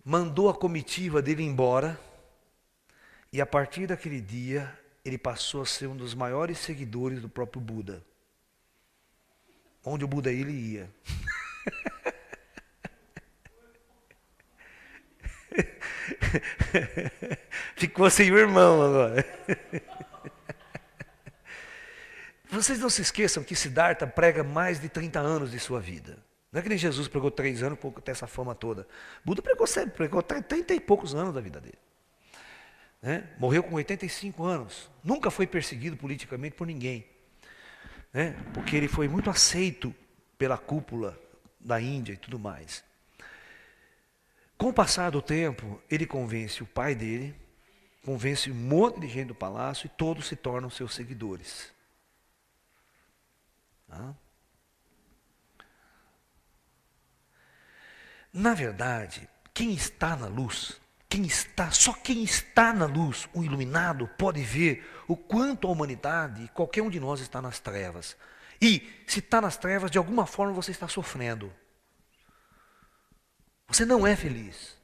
mandou a comitiva dele embora, e a partir daquele dia, ele passou a ser um dos maiores seguidores do próprio Buda. Onde o Buda ele ia. Ficou sem o irmão agora. Vocês não se esqueçam que Siddhartha prega mais de 30 anos de sua vida. Não é que nem Jesus pregou 3 anos para ter essa fama toda. Buda pregou sempre, pregou 30 e poucos anos da vida dele. Né? Morreu com 85 anos. Nunca foi perseguido politicamente por ninguém. Né? Porque ele foi muito aceito pela cúpula da Índia e tudo mais. Com o passar do tempo, ele convence o pai dele, convence um monte de gente do palácio e todos se tornam seus seguidores. Tá? Na verdade, quem está na luz, só quem está na luz, o iluminado, pode ver o quanto a humanidade, qualquer um de nós está nas trevas. E se está nas trevas, de alguma forma você está sofrendo. Você não é feliz.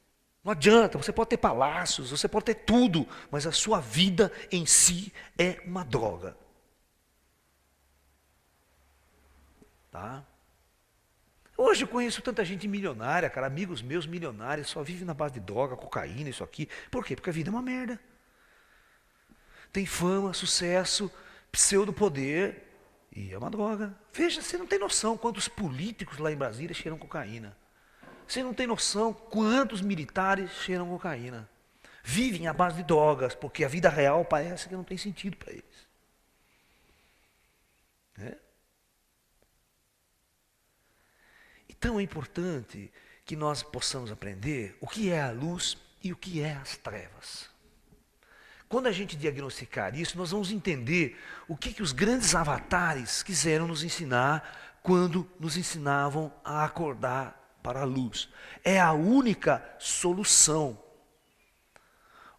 Não adianta, você pode ter palácios, você pode ter tudo, mas a sua vida em si é uma droga. Tá? Hoje eu conheço tanta gente milionária, cara, amigos meus milionários, só vivem na base de droga, cocaína, isso aqui. Por quê? Porque a vida é uma merda. Tem fama, sucesso, pseudo-poder e é uma droga. Veja, você não tem noção quantos políticos lá em Brasília cheiram cocaína. Você não tem noção quantos militares cheiram cocaína. Vivem à base de drogas, porque a vida real parece que não tem sentido para eles. É? Então é importante que nós possamos aprender o que é a luz e o que é as trevas. Quando a gente diagnosticar isso, nós vamos entender o que os grandes avatares quiseram nos ensinar quando nos ensinavam a acordar para a luz. É a única solução.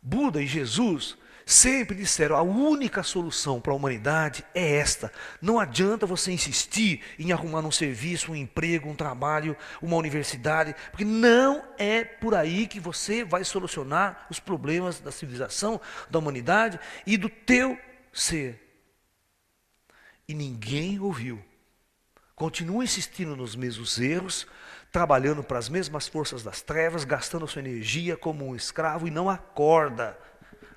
Buda e Jesus sempre disseram, a única solução para a humanidade é esta. Não adianta você insistir em arrumar um serviço, um emprego, um trabalho, uma universidade, porque não é por aí que você vai solucionar os problemas da civilização, da humanidade e do teu ser. E ninguém ouviu. Continua insistindo nos mesmos erros, trabalhando para as mesmas forças das trevas, gastando a sua energia como um escravo e não acorda.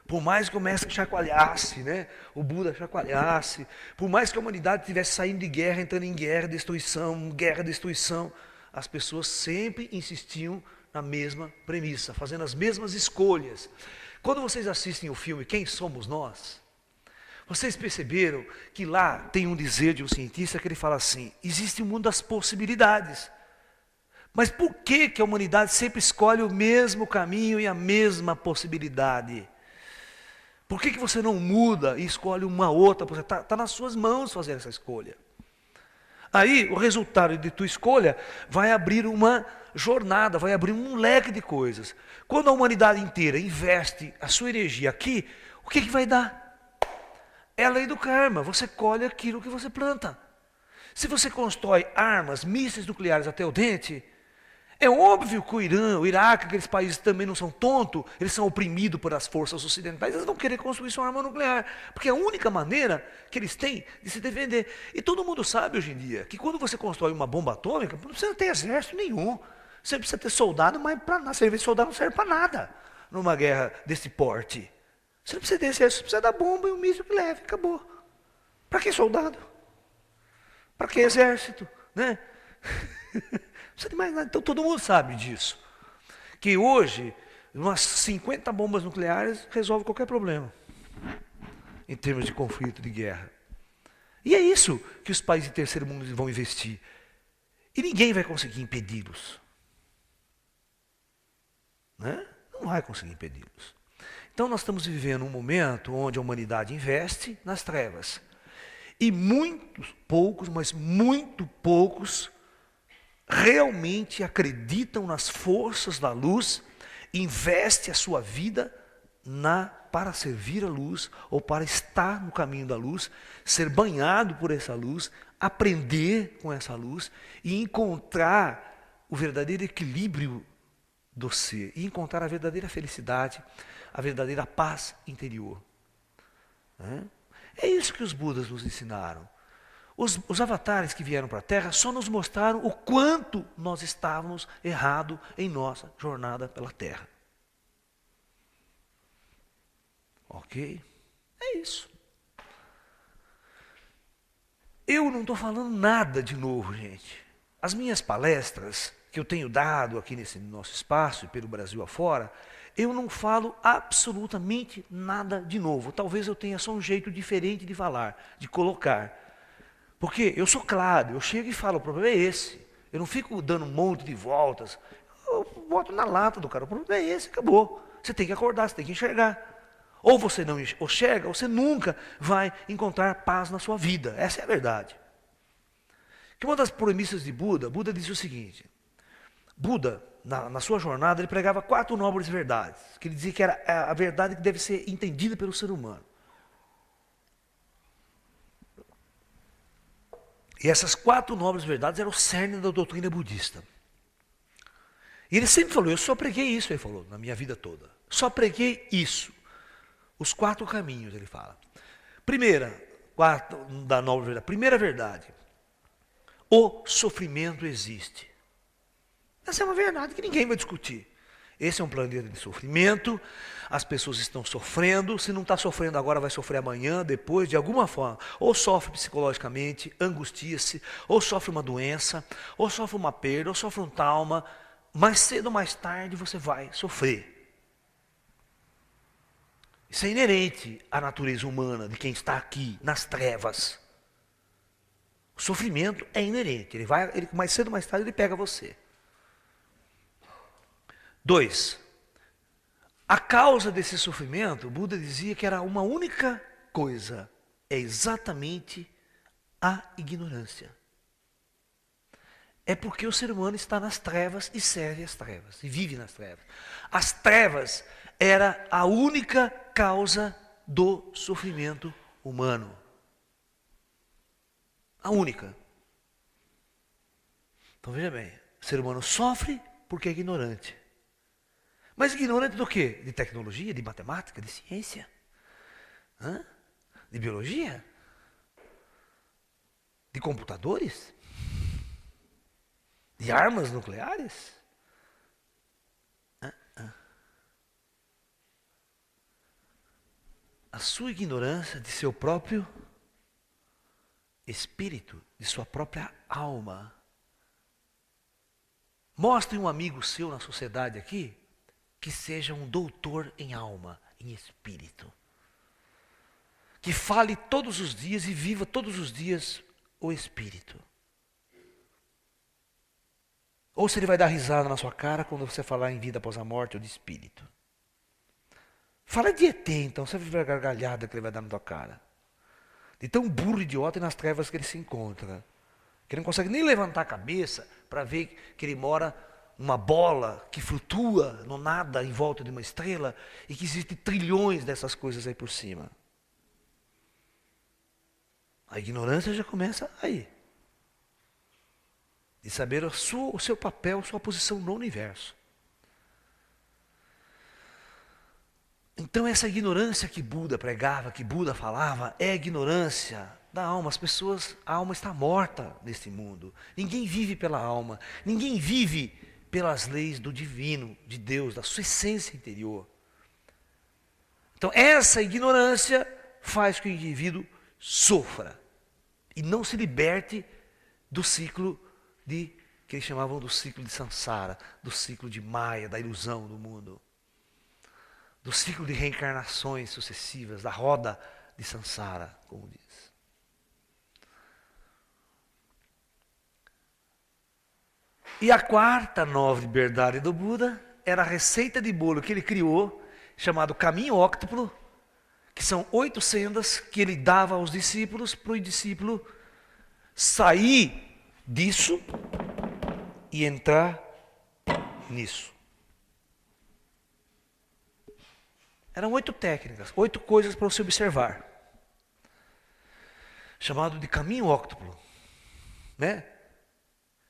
Por mais que o mestre chacoalhasse, né? O Buda chacoalhasse, por mais que a humanidade estivesse saindo de guerra, entrando em guerra, destruição, as pessoas sempre insistiam na mesma premissa, fazendo as mesmas escolhas. Quando vocês assistem o filme Quem Somos Nós, vocês perceberam que lá tem um dizer de um cientista que ele fala assim, existe um mundo das possibilidades. Mas por que a humanidade sempre escolhe o mesmo caminho e a mesma possibilidade? Por que você não muda e escolhe uma outra? Está nas suas mãos fazer essa escolha. Aí, o resultado de tua escolha vai abrir uma jornada, vai abrir um leque de coisas. Quando a humanidade inteira investe a sua energia aqui, o que vai dar? É a lei do karma. Você colhe aquilo que você planta. Se você constrói armas, mísseis nucleares até o dente, é óbvio que o Irã, o Iraque, aqueles países também não são tontos, eles são oprimidos por as forças ocidentais, eles vão querer construir sua arma nuclear, porque é a única maneira que eles têm de se defender. E todo mundo sabe hoje em dia que quando você constrói uma bomba atômica, não precisa ter exército nenhum, você precisa ter soldado, mas para nada, serviço de soldado não serve para nada numa guerra desse porte. Você não precisa ter exército, você precisa da bomba e o míssil que leve, acabou. Para que soldado? Para que exército? Né? Não precisa de mais nada. Então todo mundo sabe disso. Que hoje, umas 50 bombas nucleares resolve qualquer problema. Em termos de conflito, de guerra. E é isso que os países de terceiro mundo vão investir. E ninguém vai conseguir impedi-los. Né? Não vai conseguir impedi-los. Então nós estamos vivendo um momento onde a humanidade investe nas trevas. E muitos poucos, mas muito poucos, realmente acreditam nas forças da luz, investe a sua vida para servir a luz, ou para estar no caminho da luz, ser banhado por essa luz, aprender com essa luz e encontrar o verdadeiro equilíbrio do ser, e encontrar a verdadeira felicidade, a verdadeira paz interior. É isso que os Budas nos ensinaram. Os avatares que vieram para a Terra só nos mostraram o quanto nós estávamos errados em nossa jornada pela Terra. Ok? É isso. Eu não estou falando nada de novo, gente. As minhas palestras que eu tenho dado aqui nesse nosso espaço e pelo Brasil afora, eu não falo absolutamente nada de novo. Talvez eu tenha só um jeito diferente de falar, de colocar. Porque eu sou claro, eu chego e falo, o problema é esse. Eu não fico dando um monte de voltas. Eu boto na lata do cara, o problema é esse, acabou. Você tem que acordar, você tem que enxergar. Ou você não enxerga, ou você nunca vai encontrar paz na sua vida. Essa é a verdade. Que uma das premissas de Buda, Buda disse o seguinte. Buda, na sua jornada, ele pregava 4 nobres verdades. Que ele dizia que era a verdade que deve ser entendida pelo ser humano. E essas 4 nobres verdades eram o cerne da doutrina budista. E ele sempre falou, eu só preguei isso, ele falou, na minha vida toda. Só preguei isso. Os 4 caminhos, ele fala. Primeira verdade. O sofrimento existe. Essa é uma verdade que ninguém vai discutir. Esse é um planeta de sofrimento, as pessoas estão sofrendo, se não está sofrendo agora, vai sofrer amanhã, depois, de alguma forma. Ou sofre psicologicamente, angustia-se, ou sofre uma doença, ou sofre uma perda, ou sofre um trauma. Mais cedo ou mais tarde você vai sofrer. Isso é inerente à natureza humana, de quem está aqui, nas trevas. O sofrimento é inerente, mais cedo ou mais tarde ele pega você. 2. A causa desse sofrimento, o Buda dizia que era uma única coisa, é exatamente a ignorância. É porque o ser humano está nas trevas e serve as trevas, e vive nas trevas. As trevas era a única causa do sofrimento humano. A única. Então veja bem, o ser humano sofre porque é ignorante. Mas ignorante do quê? De tecnologia, de matemática, de ciência? Hã? De biologia? De computadores? De armas nucleares? A sua ignorância de seu próprio espírito, de sua própria alma. Mostre um amigo seu na sociedade aqui que seja um doutor em alma, em espírito. Que fale todos os dias e viva todos os dias o espírito. Ou se ele vai dar risada na sua cara quando você falar em vida após a morte ou de espírito. Fala de ET, então, você vai ver a gargalhada que ele vai dar na tua cara. De tão burro, idiota e nas trevas que ele se encontra. Que ele não consegue nem levantar a cabeça para ver que ele mora numa bola que flutua no nada em volta de uma estrela e que existem trilhões dessas coisas aí por cima. A ignorância já começa aí. De saber o seu papel, sua posição no universo. Então essa ignorância que Buda pregava, que Buda falava, é a ignorância da alma. A alma está morta neste mundo. Ninguém vive pela alma. Ninguém vive pelas leis do divino, de Deus, da sua essência interior. Então essa ignorância faz que o indivíduo sofra e não se liberte do ciclo que eles chamavam do ciclo de Sansara, do ciclo de Maya, da ilusão do mundo. Do ciclo de reencarnações sucessivas, da roda de Sansara, como diz. E a quarta nova liberdade do Buda era a receita de bolo que ele criou, chamado caminho óctuplo, que são 8 sendas que ele dava aos discípulos, para o discípulo sair disso e entrar nisso. Eram 8 técnicas, 8 coisas para você observar. Chamado de caminho óctuplo. Né?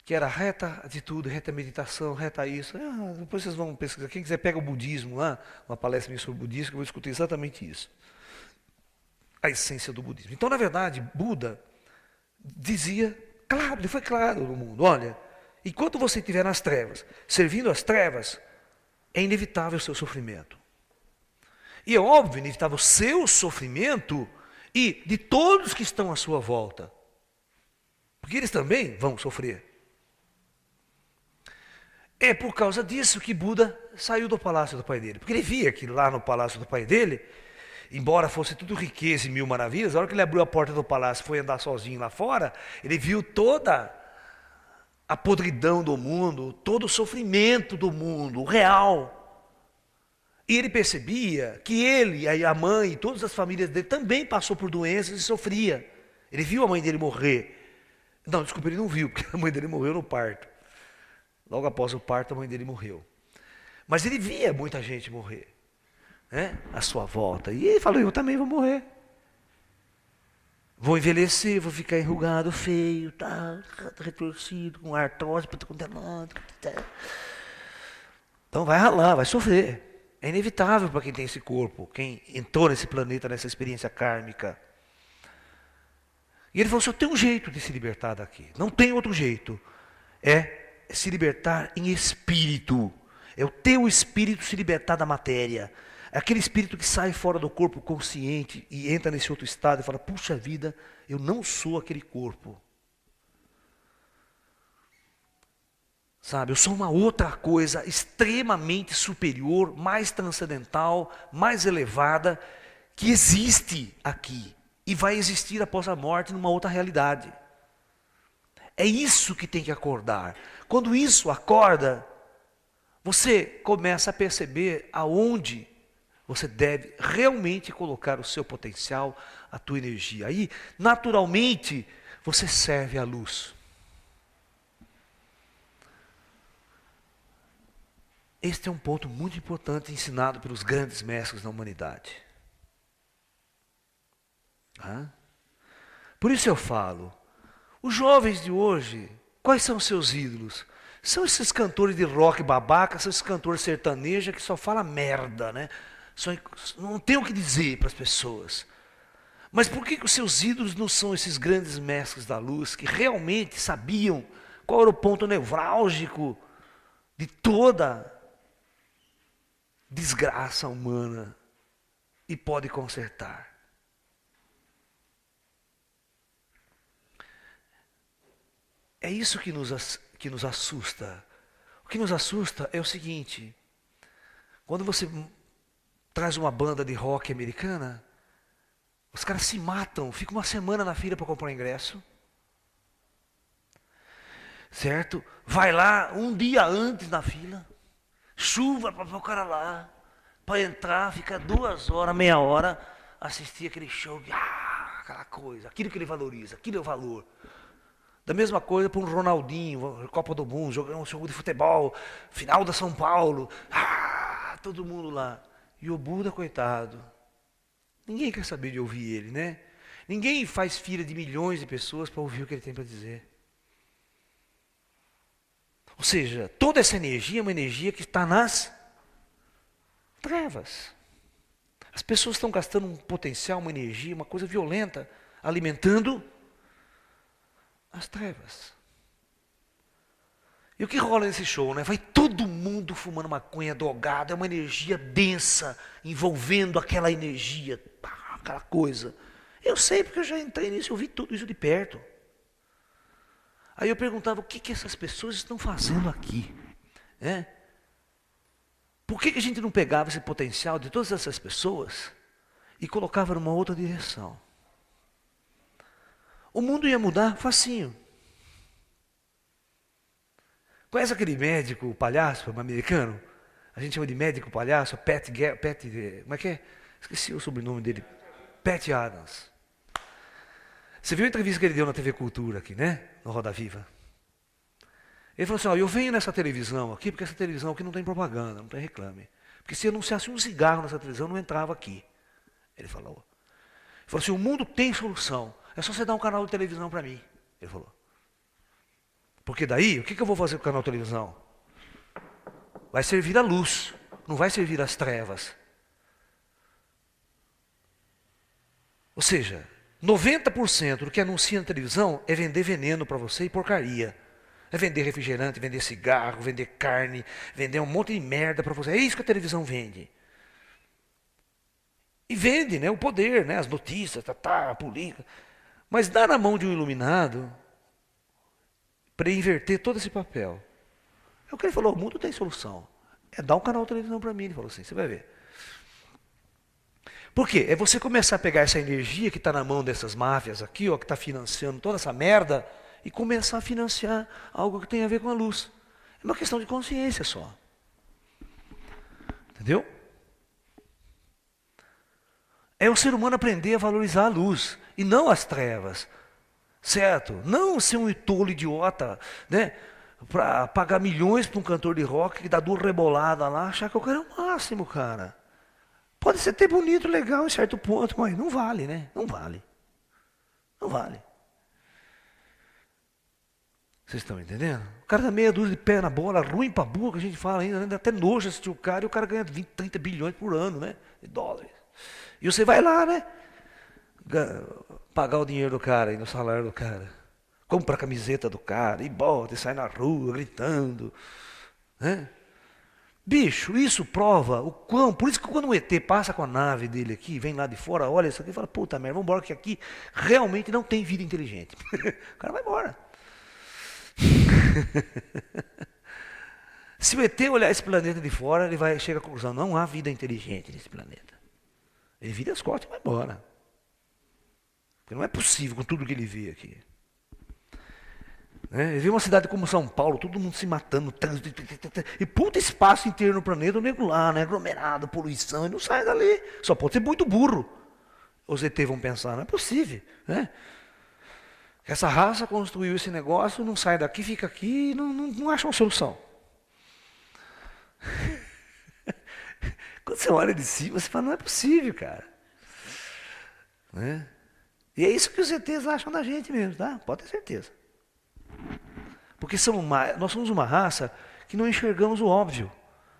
Que era reta atitude, reta meditação, reta isso. Depois vocês vão pesquisar. Quem quiser pega o budismo lá, uma palestra minha sobre o budismo, que eu vou discutir exatamente isso. A essência do budismo. Então, na verdade, Buda dizia, claro, ele foi claro no mundo, olha, enquanto você estiver nas trevas, servindo as trevas, é inevitável o seu sofrimento. E é óbvio, inevitável o seu sofrimento e de todos que estão à sua volta. Porque eles também vão sofrer. É por causa disso que Buda saiu do palácio do pai dele. Porque ele via que lá no palácio do pai dele, embora fosse tudo riqueza e mil maravilhas, a hora que ele abriu a porta do palácio e foi andar sozinho lá fora, ele viu toda a podridão do mundo, todo o sofrimento do mundo, o real. E ele percebia que ele, a mãe, todas as famílias dele também passou por doenças e sofria. Ele viu a mãe dele morrer. Não, desculpa, ele não viu, porque a mãe dele morreu no parto. Logo após o parto, a mãe dele morreu. Mas ele via muita gente morrer, né, à sua volta. E ele falou, eu também vou morrer. Vou envelhecer, vou ficar enrugado, feio, tá, retorcido, com artrose, então vai ralar, vai sofrer. É inevitável para quem tem esse corpo, quem entrou nesse planeta, nessa experiência kármica. E ele falou, só tem um jeito de se libertar daqui. Não tem outro jeito. É se libertar em espírito. É o teu espírito se libertar da matéria. É aquele espírito que sai fora do corpo consciente e entra nesse outro estado e fala, puxa vida, eu não sou aquele corpo. Sabe, eu sou uma outra coisa extremamente superior, mais transcendental, mais elevada, que existe aqui e vai existir após a morte numa outra realidade. É isso que tem que acordar. Quando isso acorda, você começa a perceber aonde você deve realmente colocar o seu potencial, a tua energia. Aí, naturalmente, você serve à luz. Este é um ponto muito importante ensinado pelos grandes mestres da humanidade. Por isso eu falo, os jovens de hoje, quais são os seus ídolos? São esses cantores de rock babaca, são esses cantores sertanejos que só falam merda, né? Não tem o que dizer para as pessoas. Mas por que os seus ídolos não são esses grandes mestres da luz que realmente sabiam qual era o ponto nevrálgico de toda desgraça humana e pode consertar? É isso que nos assusta. O que nos assusta é o seguinte: quando você traz uma banda de rock americana, os caras se matam, ficam uma semana na fila para comprar ingresso. Certo? Vai lá um dia antes na fila, chuva para o cara lá, para entrar, fica 2 horas, meia hora, assistir aquele show, aquela coisa, aquilo que ele valoriza, aquilo é o valor. Da mesma coisa para um Ronaldinho, Copa do Mundo, jogando um jogo de futebol, final da São Paulo, todo mundo lá. E o Buda, coitado, ninguém quer saber de ouvir ele, né? Ninguém faz fila de milhões de pessoas para ouvir o que ele tem para dizer. Ou seja, toda essa energia é uma energia que está nas trevas. As pessoas estão gastando um potencial, uma energia, uma coisa violenta, alimentando as trevas. E o que rola nesse show, né? Vai todo mundo fumando maconha, drogado, é uma energia densa, envolvendo aquela energia, aquela coisa. Eu sei porque eu já entrei nisso, eu vi tudo isso de perto. Aí eu perguntava, o que essas pessoas estão fazendo aqui? Por que a gente não pegava esse potencial de todas essas pessoas e colocava numa outra direção? O mundo ia mudar facinho. Conhece aquele médico palhaço americano? A gente chama de médico palhaço, como é que é? Esqueci o sobrenome dele. Pat Adams. Você viu a entrevista que ele deu na TV Cultura aqui, né? No Roda Viva. Ele falou assim, eu venho nessa televisão aqui, porque essa televisão aqui não tem propaganda, não tem reclame. Porque se anunciasse um cigarro nessa televisão, não entrava aqui. Ele falou. Ele falou assim, o mundo tem solução. É só você dar um canal de televisão para mim. Ele falou. Porque daí, o que eu vou fazer com o canal de televisão? Vai servir a luz, não vai servir as trevas. Ou seja, 90% do que anuncia na televisão é vender veneno para você e porcaria. É vender refrigerante, vender cigarro, vender carne, vender um monte de merda para você. É isso que a televisão vende. E vende, né, o poder, né, as notícias, a política. Mas dá na mão de um iluminado para inverter todo esse papel. É o que ele falou, o mundo tem solução. É dar um canal de televisão para mim, ele falou assim, você vai ver. Por quê? É você começar a pegar essa energia que está na mão dessas máfias aqui, ó, que está financiando toda essa merda, e começar a financiar algo que tem a ver com a luz. É uma questão de consciência só. Entendeu? É o ser humano aprender a valorizar a luz, e não as trevas. Certo? Não ser um tolo idiota, né? Para pagar milhões para um cantor de rock que dá 2 reboladas lá, achar que o cara é o máximo, cara. Pode ser até bonito, legal em certo ponto, mas não vale, né? Não vale. Não vale. Vocês estão entendendo? O cara dá meia dúzia de pé na bola, ruim pra burro, que a gente fala ainda, né? Dá até nojo assistir o cara, e o cara ganha 20, 30 bilhões por ano, né? De dólares. E você vai lá, né? Pagar o dinheiro do cara e no salário do cara. Compra a camiseta do cara e bota e sai na rua gritando. Né? Bicho, isso prova o quão. Por isso que quando o ET passa com a nave dele aqui, vem lá de fora, olha isso aqui e fala, puta merda, vamos embora que aqui realmente não tem vida inteligente. O cara vai embora. Se o ET olhar esse planeta de fora, ele vai chegar à conclusão, não há vida inteligente nesse planeta. Ele vira as costas e vai embora. Porque não é possível com tudo que ele vê aqui. Né? Vê uma cidade como São Paulo, todo mundo se matando, e puta espaço inteiro no planeta, o nego lá, né? Aglomerado, poluição, e não sai dali. Só pode ser muito burro. Os ET vão pensar, não é possível. Né? Essa raça construiu esse negócio, não sai daqui, fica aqui e não acha uma solução. Quando você olha de cima, você fala, não é possível, cara. Né? E é isso que os ETs acham da gente mesmo, tá? Pode ter certeza. Porque nós somos uma raça que não enxergamos o óbvio.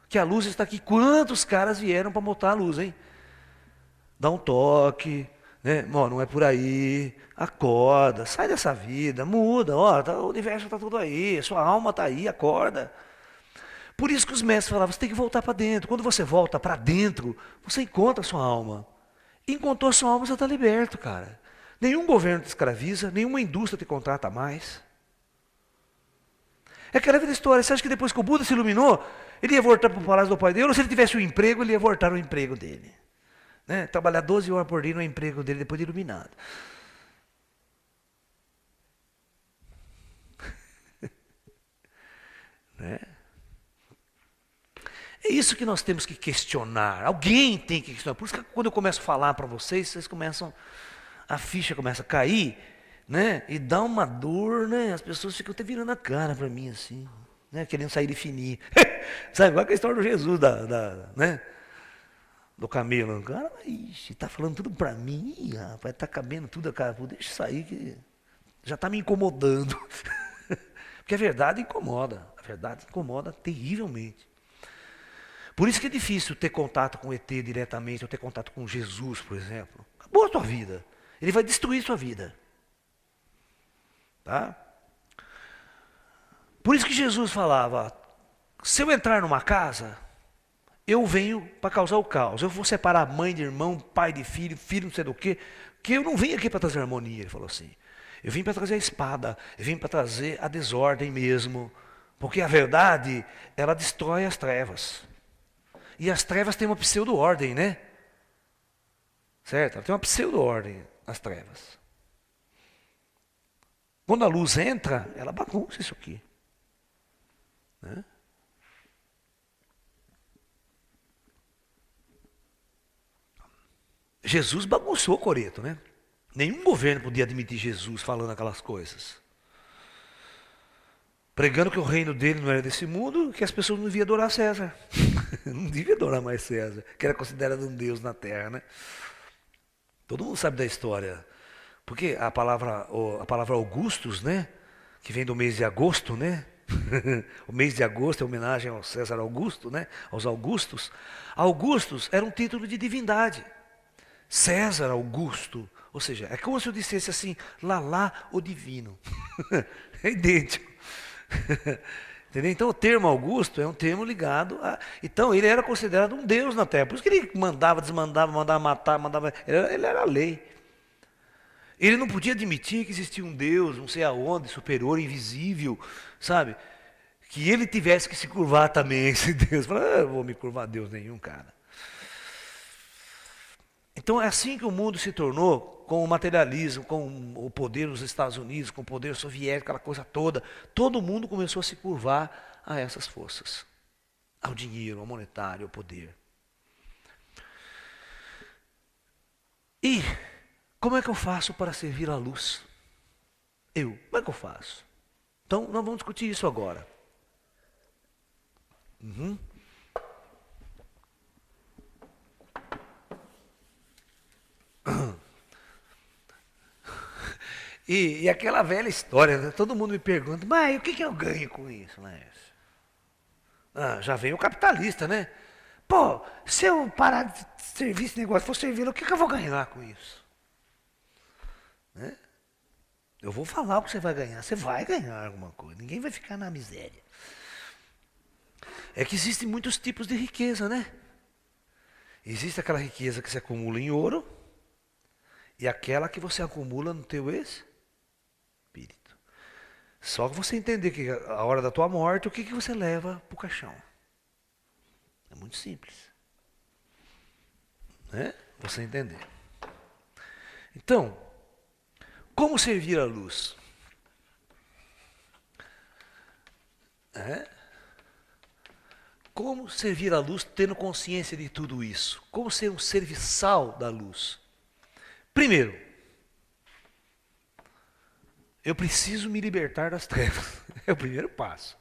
Que a luz está aqui. Quantos caras vieram para botar a luz, hein? Dá um toque, né? Não é por aí. Acorda, sai dessa vida, muda. Ó, o universo está tudo aí, sua alma está aí, acorda. Por isso que os mestres falavam, você tem que voltar para dentro. Quando você volta para dentro, você encontra a sua alma. Encontrou a sua alma, você está liberto, cara. Nenhum governo te escraviza, nenhuma indústria te contrata mais. É aquela velha história. Você acha que depois que o Buda se iluminou, ele ia voltar para o palácio do pai dele? Ou se ele tivesse um emprego, ele ia voltar ao emprego dele? Né? Trabalhar 12 horas por dia no emprego dele depois de iluminado. Né? É isso que nós temos que questionar. Alguém tem que questionar. Por isso que quando eu começo a falar para vocês, vocês começam, a ficha começa a cair, né? E dá uma dor, né? As pessoas ficam até virando a cara para mim assim, né? Querendo sair de fininho. Sabe, igual a história do Jesus, né? Do camelo. O cara, ixi, tá falando tudo para mim, ih, rapaz, tá cabendo tudo, cara. Pô, deixa isso aí que já tá me incomodando. Porque a verdade incomoda. A verdade incomoda terrivelmente. Por isso que é difícil ter contato com o ET diretamente, ou ter contato com Jesus, por exemplo. Acabou a tua vida. Ele vai destruir sua vida. Tá? Por isso que Jesus falava, se eu entrar numa casa, eu venho para causar o caos. Eu vou separar mãe de irmão, pai de filho, filho não sei do quê, que eu não vim aqui para trazer harmonia, ele falou assim. Eu vim para trazer a espada, eu vim para trazer a desordem mesmo. Porque a verdade, ela destrói as trevas. E as trevas têm uma pseudo-ordem, né? Certo? Ela tem uma pseudo-ordem, as trevas. Quando a luz entra, ela bagunça isso aqui. Né? Jesus bagunçou Coreto, né? Nenhum governo podia admitir Jesus falando aquelas coisas. Pregando que o reino dele não era desse mundo, que as pessoas não deviam adorar César. Não devia adorar mais César, que era considerado um deus na terra, né? Todo mundo sabe da história. Porque a palavra Augustus, né? Que vem do mês de agosto, né? O mês de agosto é homenagem ao César Augusto, né? Aos Augustos. Augustus era um título de divindade. César Augusto. Ou seja, é como se eu dissesse assim, Lalá o divino. É idêntico. Entendeu? Então o termo Augusto é um termo ligado a. Então ele era considerado um deus na terra. Por isso que ele mandava, desmandava, mandava matar, mandava. Ele era a lei. Ele não podia admitir que existia um Deus, não sei aonde, superior, invisível, sabe? Que ele tivesse que se curvar também a esse Deus. Falou, eu vou me curvar a Deus nenhum, cara. Então é assim que o mundo se tornou com o materialismo, com o poder dos Estados Unidos, com o poder soviético, aquela coisa toda. Todo mundo começou a se curvar a essas forças. Ao dinheiro, ao monetário, ao poder. E como é que eu faço para servir à luz? Como é que eu faço? Então, nós vamos discutir isso agora. Uhum. E aquela velha história, né? Todo mundo me pergunta, mas o que eu ganho com isso, Laércio? Já vem o capitalista, né? Pô, se eu parar de servir esse negócio, for servir, o que eu vou ganhar com isso? Né? Eu vou falar o que você vai ganhar. Você vai ganhar alguma coisa. Ninguém vai ficar na miséria. É que existem muitos tipos de riqueza, né? Existe aquela riqueza que se acumula em ouro e aquela que você acumula no teu espírito. Só que você entender que a hora da tua morte, o que você leva para o caixão? É muito simples. Né? Você entender. Então, como servir a luz? É? Como servir a luz tendo consciência de tudo isso? Como ser um serviçal da luz? Primeiro, eu preciso me libertar das trevas. É o primeiro passo.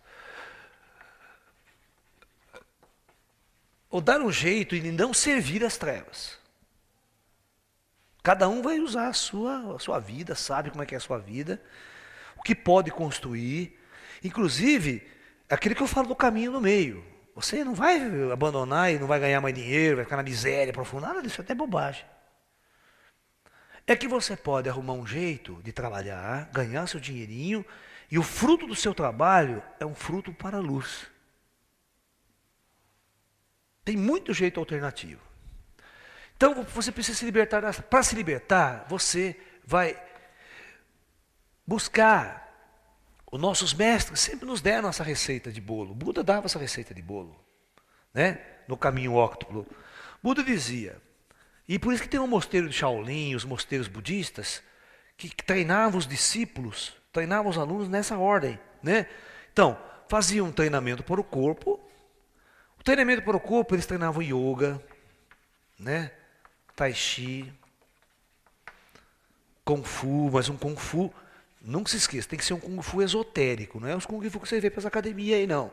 Ou dar um jeito de não servir as trevas. Cada um vai usar a sua vida, sabe como é que é a sua vida, o que pode construir. Inclusive, aquilo que eu falo do caminho no meio. Você não vai abandonar e não vai ganhar mais dinheiro, vai ficar na miséria profunda. Nada disso é até bobagem. É que você pode arrumar um jeito de trabalhar, ganhar seu dinheirinho, e o fruto do seu trabalho é um fruto para a luz. Tem muito jeito alternativo. Então você precisa se libertar. Para se libertar, você vai buscar. Os nossos mestres sempre nos deram essa receita de bolo. Buda dava essa receita de bolo, né? No caminho óctuplo. Buda dizia, e por isso que tem um mosteiro de Shaolin, os mosteiros budistas, que treinavam os discípulos, treinavam os alunos nessa ordem, né? Então, faziam um treinamento para o corpo. O treinamento para o corpo, eles treinavam yoga, né? Tai chi, Kung Fu, mas um Kung Fu, nunca se esqueça, tem que ser um Kung Fu esotérico, não é os Kung Fu que você vê para as academias aí não,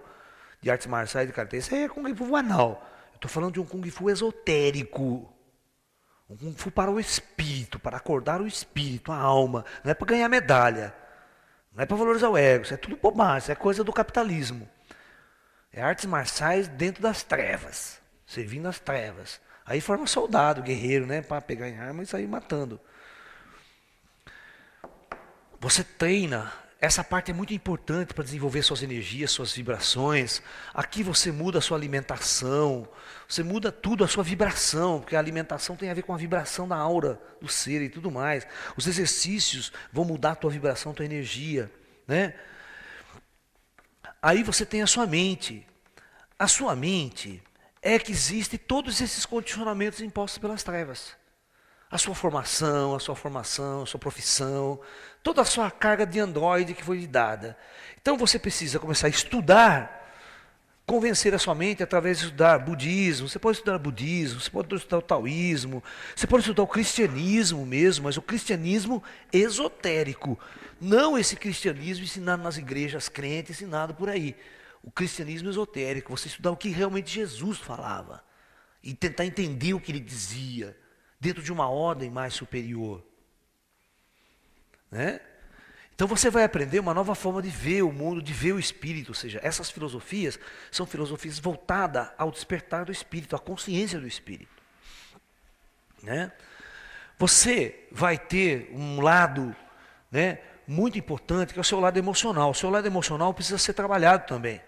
de artes marciais, de karatê, isso aí é Kung Fu banal. Eu estou falando de um Kung Fu esotérico, um Kung Fu para o espírito, para acordar o espírito, a alma, não é para ganhar medalha, não é para valorizar o ego, isso é tudo bobagem, isso é coisa do capitalismo. É artes marciais dentro das trevas, servindo as trevas. Aí forma soldado, guerreiro, né? Para pegar em arma e sair matando. Você treina. Essa parte é muito importante para desenvolver suas energias, suas vibrações. Aqui você muda a sua alimentação. Você muda tudo, a sua vibração. Porque a alimentação tem a ver com a vibração da aura do ser e tudo mais. Os exercícios vão mudar a tua vibração, a tua energia, né? Aí você tem a sua mente. A sua mente é que existem todos esses condicionamentos impostos pelas trevas. A sua formação, a sua profissão, toda a sua carga de androide que foi lhe dada. Então você precisa começar a estudar, convencer a sua mente através de estudar budismo. Você pode estudar budismo, você pode estudar o taoísmo, você pode estudar o cristianismo mesmo, mas o cristianismo esotérico. Não esse cristianismo ensinado nas igrejas crentes, ensinado por aí. O cristianismo esotérico, você estudar o que realmente Jesus falava e tentar entender o que ele dizia dentro de uma ordem mais superior, né? Então você vai aprender uma nova forma de ver o mundo, de ver o espírito, ou seja, essas filosofias são filosofias voltadas ao despertar do espírito, à consciência do espírito, né? Você vai ter um lado, né, muito importante, que é o seu lado emocional. O seu lado emocional precisa ser trabalhado também.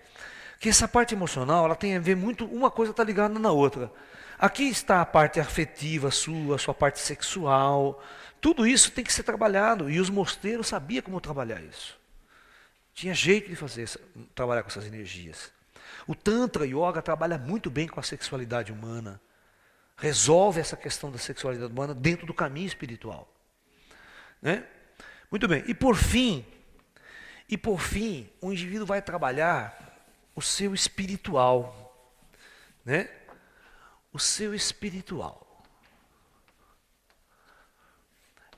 Que essa parte emocional, ela tem a ver muito, uma coisa está ligada na outra. Aqui está a parte afetiva sua, a sua parte sexual. Tudo isso tem que ser trabalhado. E os mosteiros sabiam como trabalhar isso. Tinha jeito de trabalhar com essas energias. O Tantra Yoga trabalha muito bem com a sexualidade humana. Resolve essa questão da sexualidade humana dentro do caminho espiritual, né? Muito bem. E por fim, o indivíduo vai trabalhar o seu espiritual, né? O seu espiritual.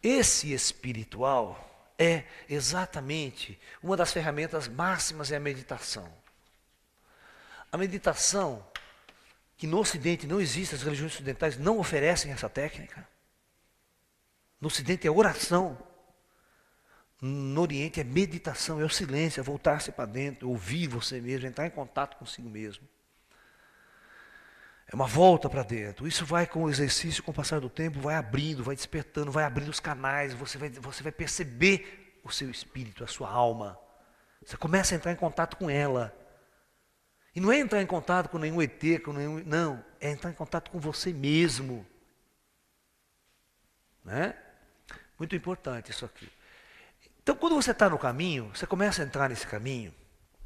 Esse espiritual é exatamente uma das ferramentas máximas é a meditação. A meditação, que no Ocidente não existe, as religiões ocidentais não oferecem essa técnica. No Ocidente é oração. No Oriente é meditação, é o silêncio, é voltar-se para dentro, ouvir você mesmo, entrar em contato consigo mesmo. É uma volta para dentro. Isso vai com o exercício, com o passar do tempo, vai abrindo, vai despertando, vai abrindo os canais, você vai perceber o seu espírito, a sua alma. Você começa a entrar em contato com ela. E não é entrar em contato com nenhum ET, não, é entrar em contato com você mesmo. Né? Muito importante isso aqui. Então, quando você está no caminho, você começa a entrar nesse caminho,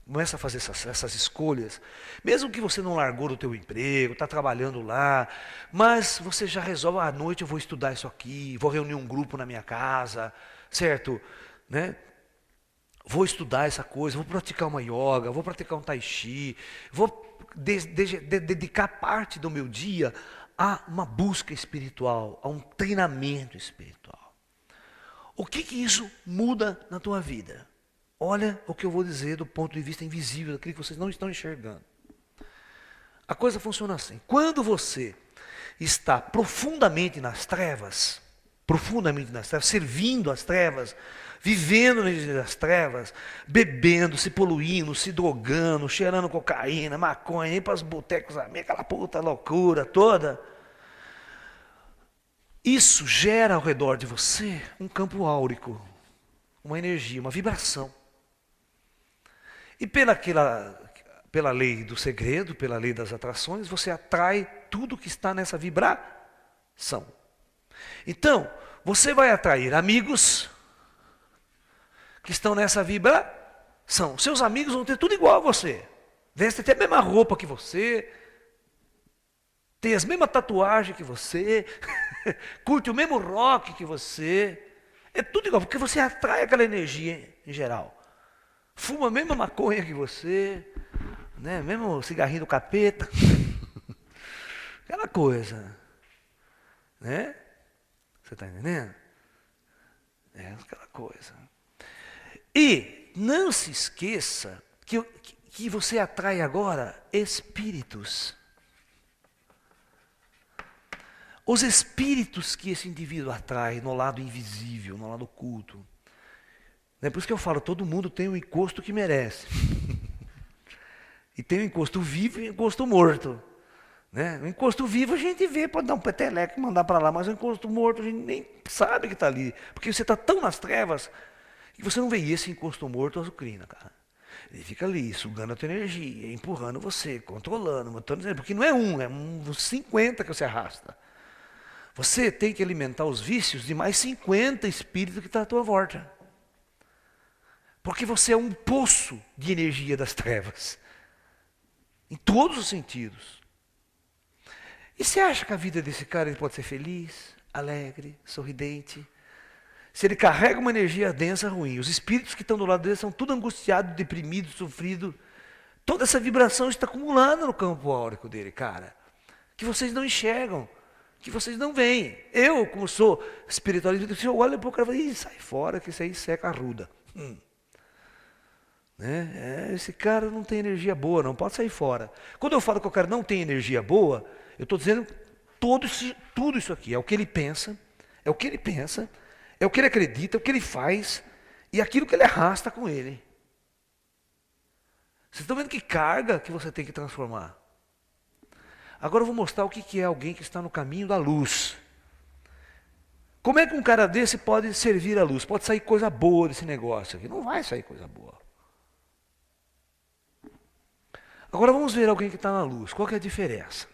começa a fazer essas escolhas, mesmo que você não largou do teu emprego, está trabalhando lá, mas você já resolve, à noite eu vou estudar isso aqui, vou reunir um grupo na minha casa, certo? Né? vou estudar essa coisa, vou praticar uma yoga, vou praticar um tai chi, vou dedicar parte do meu dia a uma busca espiritual, a um treinamento espiritual. O que isso muda na tua vida? Olha o que eu vou dizer do ponto de vista invisível, daquilo que vocês não estão enxergando. A coisa funciona assim: quando você está profundamente nas trevas, servindo as trevas, vivendo nas trevas, bebendo, se poluindo, se drogando, cheirando cocaína, maconha, ir para os botecos, aquela puta loucura toda, isso gera ao redor de você um campo áurico, uma energia, uma vibração. E pela lei do segredo, pela lei das atrações, você atrai tudo que está nessa vibração. Então, você vai atrair amigos que estão nessa vibração. Seus amigos vão ter tudo igual a você. Vestem até a mesma roupa que você, tem as mesmas tatuagens que você, curte o mesmo rock que você. É tudo igual, porque você atrai aquela energia em geral. Fuma a mesma maconha que você, né? Mesmo cigarrinho do capeta. Aquela coisa, né? Você está entendendo? É aquela coisa. E não se esqueça que você atrai agora espíritos. Os espíritos que esse indivíduo atrai no lado invisível, no lado oculto. É por isso que eu falo, todo mundo tem um encosto que merece. E tem um encosto vivo e um encosto morto. Né? O encosto vivo a gente vê, pode dar um peteleco e mandar para lá, mas o encosto morto a gente nem sabe que está ali. Porque você está tão nas trevas que você não vê esse encosto morto azucrina, cara. Ele fica ali, sugando a tua energia, empurrando você, controlando, porque não é uns 50 que você arrasta. Você tem que alimentar os vícios de mais 50 espíritos que estão à tua volta. Porque você é um poço de energia das trevas. Em todos os sentidos. E você acha que a vida desse cara ele pode ser feliz, alegre, sorridente? Se ele carrega uma energia densa, ruim. Os espíritos que estão do lado dele são tudo angustiados, deprimidos, sofridos. Toda essa vibração está acumulada no campo áurico dele, cara. Que vocês não enxergam. Que vocês não veem. Eu, como sou espiritualista, se eu olho para o cara e falo, sai fora que isso aí seca a ruda. Né? Esse cara não tem energia boa, não pode sair fora. Quando eu falo que o cara não tem energia boa, eu estou dizendo tudo isso aqui. É o que ele pensa, é o que ele acredita, é o que ele faz e aquilo que ele arrasta com ele. Vocês estão vendo que carga que você tem que transformar. Agora eu vou mostrar o que é alguém que está no caminho da luz. Como é que um cara desse pode servir a luz? Pode sair coisa boa desse negócio aqui. Não vai sair coisa boa. Agora vamos ver alguém que está na luz. Qual que é a diferença?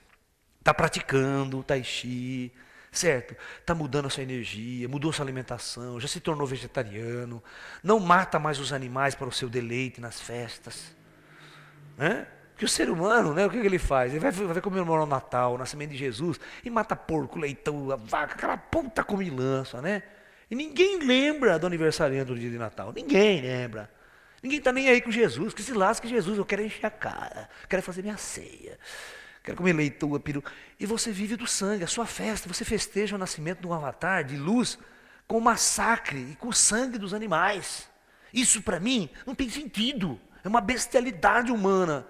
Está praticando tai chi, certo? Está mudando a sua energia, mudou sua alimentação, já se tornou vegetariano, não mata mais os animais para o seu deleite nas festas. Né? Porque o ser humano, né, o que ele faz? Ele vai comemorar o Natal, o nascimento de Jesus, e mata porco, leitão, a vaca, aquela puta comilança, né? E ninguém lembra do aniversariante do dia de Natal. Ninguém lembra. Ninguém está nem aí com Jesus, que se lasque Jesus, eu quero encher a cara, quero fazer minha ceia, quero comer leitão, peru. E você vive do sangue, a sua festa, você festeja o nascimento de um avatar de luz com o massacre e com o sangue dos animais. Isso para mim não tem sentido, é uma bestialidade humana.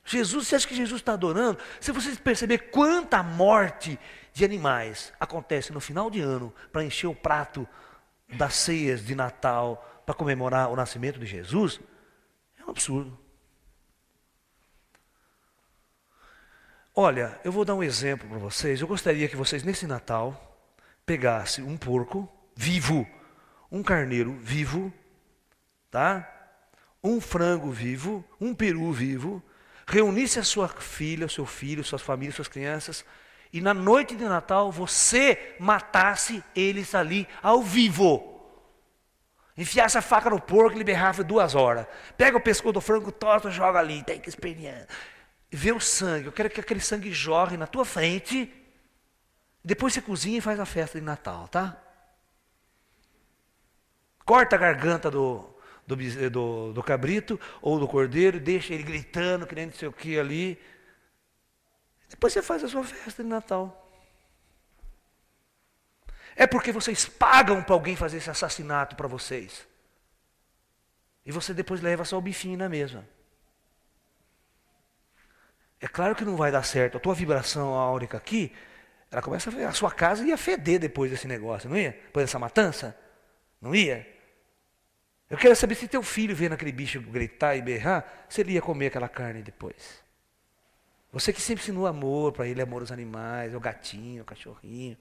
Jesus, você acha que Jesus está adorando? Se você perceber quanta morte de animais acontece no final de ano para encher o prato das ceias de Natal, para comemorar o nascimento de Jesus, é um absurdo. Olha, eu vou dar um exemplo para vocês. Eu gostaria que vocês nesse Natal pegassem um porco vivo, um carneiro vivo, tá? Um frango vivo, um peru vivo, reunisse a sua filha, seu filho, suas famílias, suas crianças, e na noite de Natal você matasse eles ali ao vivo. Enfiasse a faca no porco e ele berrava 2 horas. Pega o pescoço do frango, torta, joga ali, tem que experimentar. Vê o sangue, eu quero que aquele sangue jorre na tua frente. Depois você cozinha e faz a festa de Natal, tá? Corta a garganta do do cabrito ou do cordeiro, deixa ele gritando, querendo não sei o que ali. Depois você faz a sua festa de Natal. É porque vocês pagam para alguém fazer esse assassinato para vocês. E você depois leva só o bifinho na mesma. É claro que não vai dar certo. A tua vibração áurica aqui, ela começa a ver, a sua casa ia feder depois desse negócio, não ia? Depois dessa matança? Não ia? Eu quero saber se teu filho vendo aquele bicho gritar e berrar, se ele ia comer aquela carne depois. Você que sempre ensinou amor para ele, amor aos animais, ao gatinho, ao cachorrinho.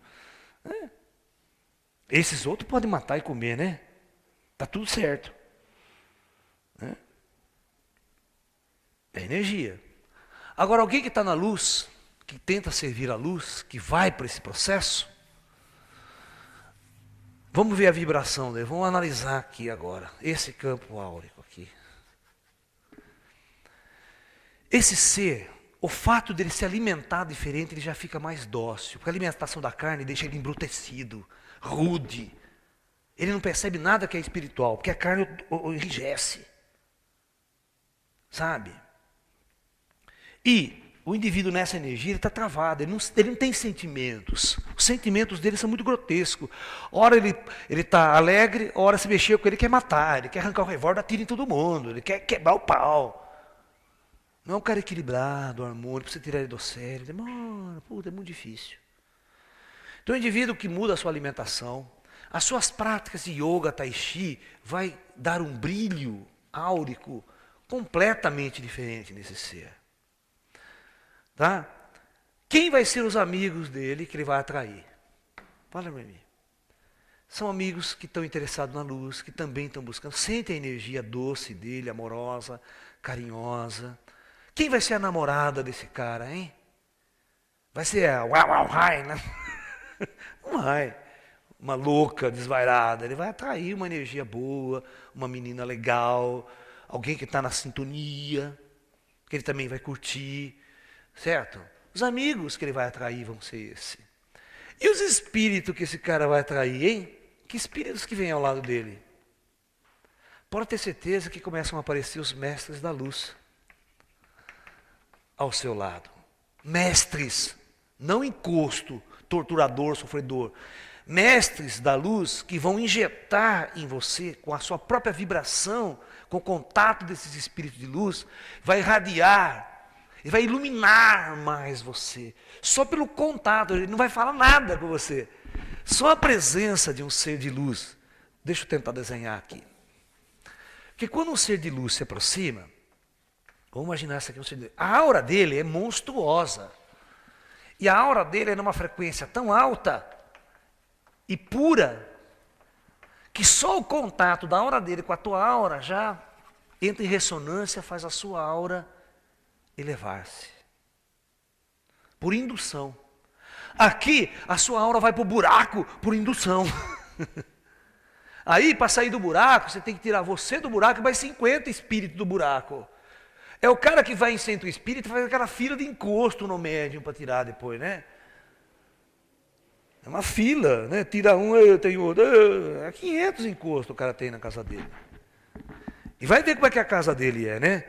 Né? Esses outros podem matar e comer, né? Tá tudo certo. Né? É energia. Agora, alguém que está na luz, que tenta servir a luz, que vai para esse processo, vamos ver a vibração dele, vamos analisar aqui agora, esse campo áurico aqui. Esse ser, o fato dele se alimentar diferente, ele já fica mais dócil, porque a alimentação da carne deixa ele embrutecido, rude. Ele não percebe nada que é espiritual, porque a carne o enrijece. Sabe? E o indivíduo nessa energia, ele está travado, ele não tem sentimentos. Os sentimentos dele são muito grotescos. Ora ele está alegre, ora se mexer com ele, quer matar, ele quer arrancar o revólver, atira em todo mundo, ele quer quebrar o pau. Não é um cara equilibrado, harmônico, para você tirar ele do sério. Demora, puta, é muito difícil. Então o indivíduo que muda a sua alimentação, as suas práticas de yoga, tai chi, vai dar um brilho áurico completamente diferente nesse ser. Tá? Quem vai ser os amigos dele que ele vai atrair? Fala para mim. São amigos que estão interessados na luz, que também estão buscando, sentem a energia doce dele, amorosa, carinhosa. Quem vai ser a namorada desse cara, hein? Vai ser a Uau Hai, né? Não vai. Uma louca, desvairada. Ele vai atrair uma energia boa, uma menina legal, alguém que está na sintonia, que ele também vai curtir. Certo? Os amigos que ele vai atrair vão ser esse. E os espíritos que esse cara vai atrair, hein? Que espíritos que vêm ao lado dele? Pode ter certeza que começam a aparecer os mestres da luz ao seu lado. Mestres, não encosto, torturador, sofredor. Mestres da luz que vão injetar em você, com a sua própria vibração, com o contato desses espíritos de luz, vai irradiar. Ele vai iluminar mais você. Só pelo contato, ele não vai falar nada com você. Só a presença de um ser de luz. Deixa eu tentar desenhar aqui. Porque quando um ser de luz se aproxima, vamos imaginar isso aqui, um ser de luz, a aura dele é monstruosa. E a aura dele é numa frequência tão alta e pura, que só o contato da aura dele com a tua aura já entra em ressonância, faz a sua aura elevar-se. Por indução. Aqui, a sua aura vai para o buraco por indução. Aí, para sair do buraco, você tem que tirar você do buraco e mais 50 espíritos do buraco. É o cara que vai em centro espírita e faz aquela fila de encosto no médium para tirar depois, né? É uma fila, né? Tira um, eu tenho outro. É 500 encostos o cara tem na casa dele. E vai ver como é que a casa dele é, né?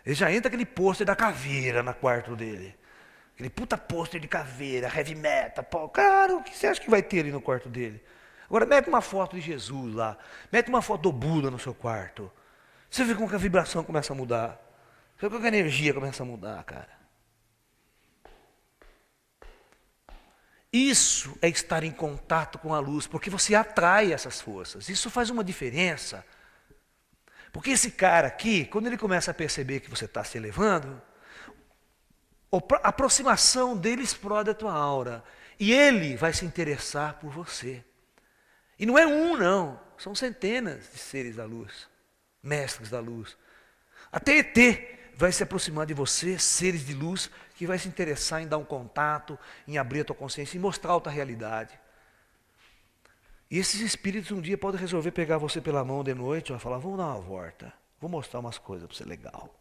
Ele já entra aquele pôster da caveira no quarto dele. Aquele puta pôster de caveira, heavy metal. Pô, cara, o que você acha que vai ter ali no quarto dele? Agora mete uma foto de Jesus lá. Mete uma foto do Buda no seu quarto. Você vê como que a vibração começa a mudar. Você vê como que a energia começa a mudar, cara. Isso é estar em contato com a luz, porque você atrai essas forças. Isso faz uma diferença. Porque esse cara aqui, quando ele começa a perceber que você está se elevando, a aproximação dele explode a tua aura. E ele vai se interessar por você. E não é um, não. São centenas de seres da luz. Mestres da luz. Até ET vai se aproximar de você, seres de luz, que vai se interessar em dar um contato, em abrir a tua consciência, em mostrar outra realidade. E esses espíritos um dia podem resolver pegar você pela mão de noite e falar, vamos dar uma volta, vou mostrar umas coisas para você legal.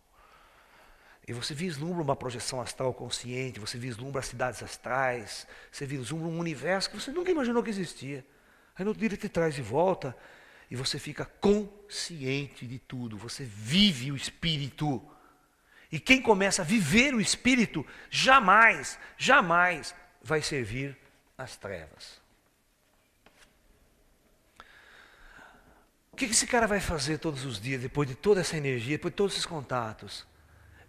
E você vislumbra uma projeção astral consciente, você vislumbra as cidades astrais, você vislumbra um universo que você nunca imaginou que existia. Aí no outro dia ele te traz de volta e você fica consciente de tudo, você vive o Espírito. E quem começa a viver o Espírito, jamais, jamais vai servir as trevas. O que esse cara vai fazer todos os dias, depois de toda essa energia, depois de todos esses contatos?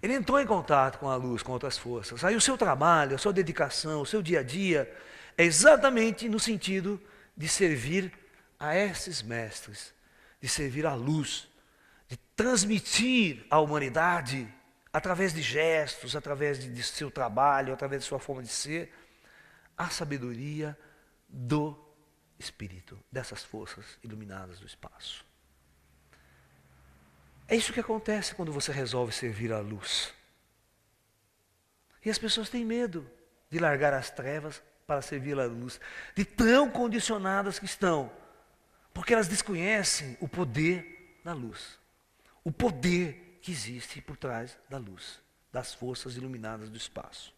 Ele entrou em contato com a luz, com outras forças. Aí o seu trabalho, a sua dedicação, o seu dia a dia, é exatamente no sentido de servir a esses mestres, de servir a luz, de transmitir à humanidade, através de gestos, através de seu trabalho, através de sua forma de ser, a sabedoria do Espírito, dessas forças iluminadas do espaço. É isso que acontece quando você resolve servir a luz. E as pessoas têm medo de largar as trevas para servir a luz, de tão condicionadas que estão, porque elas desconhecem o poder da luz, o poder que existe por trás da luz, das forças iluminadas do espaço.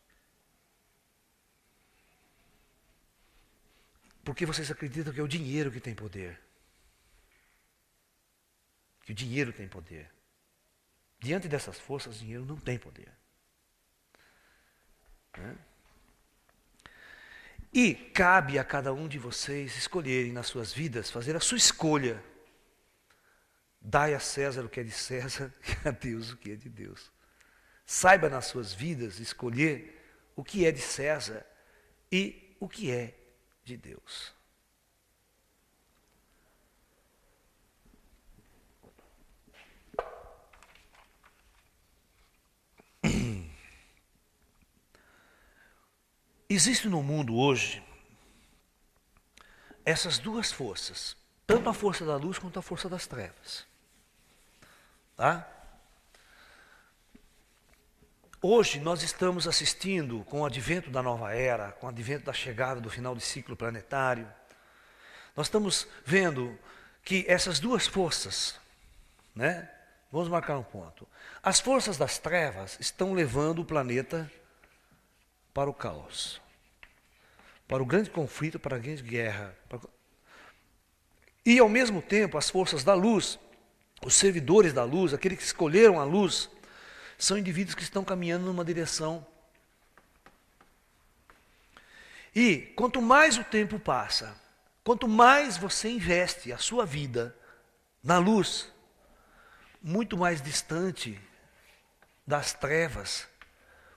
Porque vocês acreditam que é o dinheiro que tem poder. Que o dinheiro tem poder. Diante dessas forças, o dinheiro não tem poder. Né? E cabe a cada um de vocês escolherem nas suas vidas, fazer a sua escolha. Dai a César o que é de César e a Deus o que é de Deus. Saiba nas suas vidas escolher o que é de César e o que é de Deus. Existe no mundo hoje essas duas forças, tanto a força da luz quanto a força das trevas. Tá? Hoje nós estamos assistindo, com o advento da nova era, com o advento da chegada do final de ciclo planetário, nós estamos vendo que essas duas forças, né? Vamos marcar um ponto. As forças das trevas estão levando o planeta para o caos, para o grande conflito, para a grande guerra. E ao mesmo tempo, as forças da luz, os servidores da luz, aqueles que escolheram a luz, são indivíduos que estão caminhando numa direção. E quanto mais o tempo passa, quanto mais você investe a sua vida na luz, muito mais distante das trevas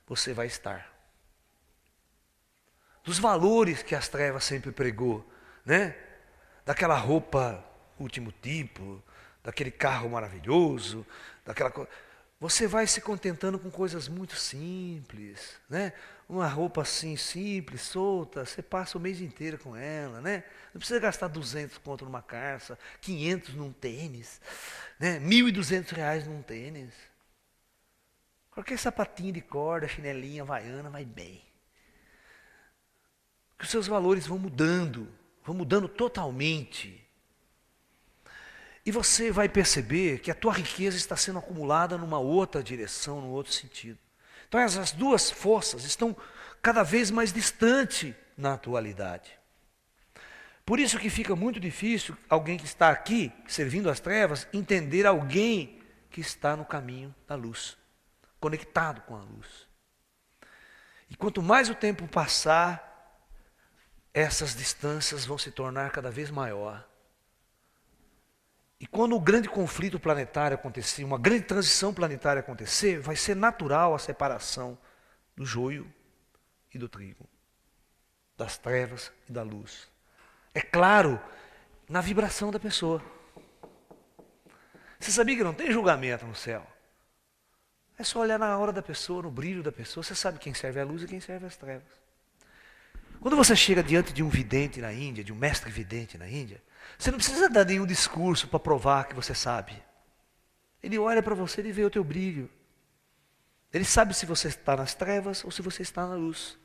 você vai estar. Dos valores que as trevas sempre pregou, né? Daquela roupa último tipo, daquele carro maravilhoso, daquela coisa. Você vai se contentando com coisas muito simples, né? Uma roupa assim simples, solta, você passa o mês inteiro com ela, né? Não precisa gastar 200 conto numa calça, 500 num tênis, né? R$ 1.200 num tênis. Qualquer sapatinho de corda, chinelinha, havaiana, vai bem. Porque os seus valores vão mudando totalmente. E você vai perceber que a tua riqueza está sendo acumulada numa outra direção, num outro sentido. Então essas duas forças estão cada vez mais distantes na atualidade. Por isso que fica muito difícil alguém que está aqui, servindo as trevas, entender alguém que está no caminho da luz, conectado com a luz. E quanto mais o tempo passar, essas distâncias vão se tornar cada vez maior. E quando o grande conflito planetário acontecer, uma grande transição planetária acontecer, vai ser natural a separação do joio e do trigo, das trevas e da luz. É claro, na vibração da pessoa. Você sabia que não tem julgamento no céu? É só olhar na aura da pessoa, no brilho da pessoa, você sabe quem serve a luz e quem serve as trevas. Quando você chega diante de um vidente na Índia, de um mestre vidente na Índia, você não precisa dar nenhum discurso para provar que você sabe. Ele olha para você e vê o teu brilho. Ele sabe se você está nas trevas ou se você está na luz.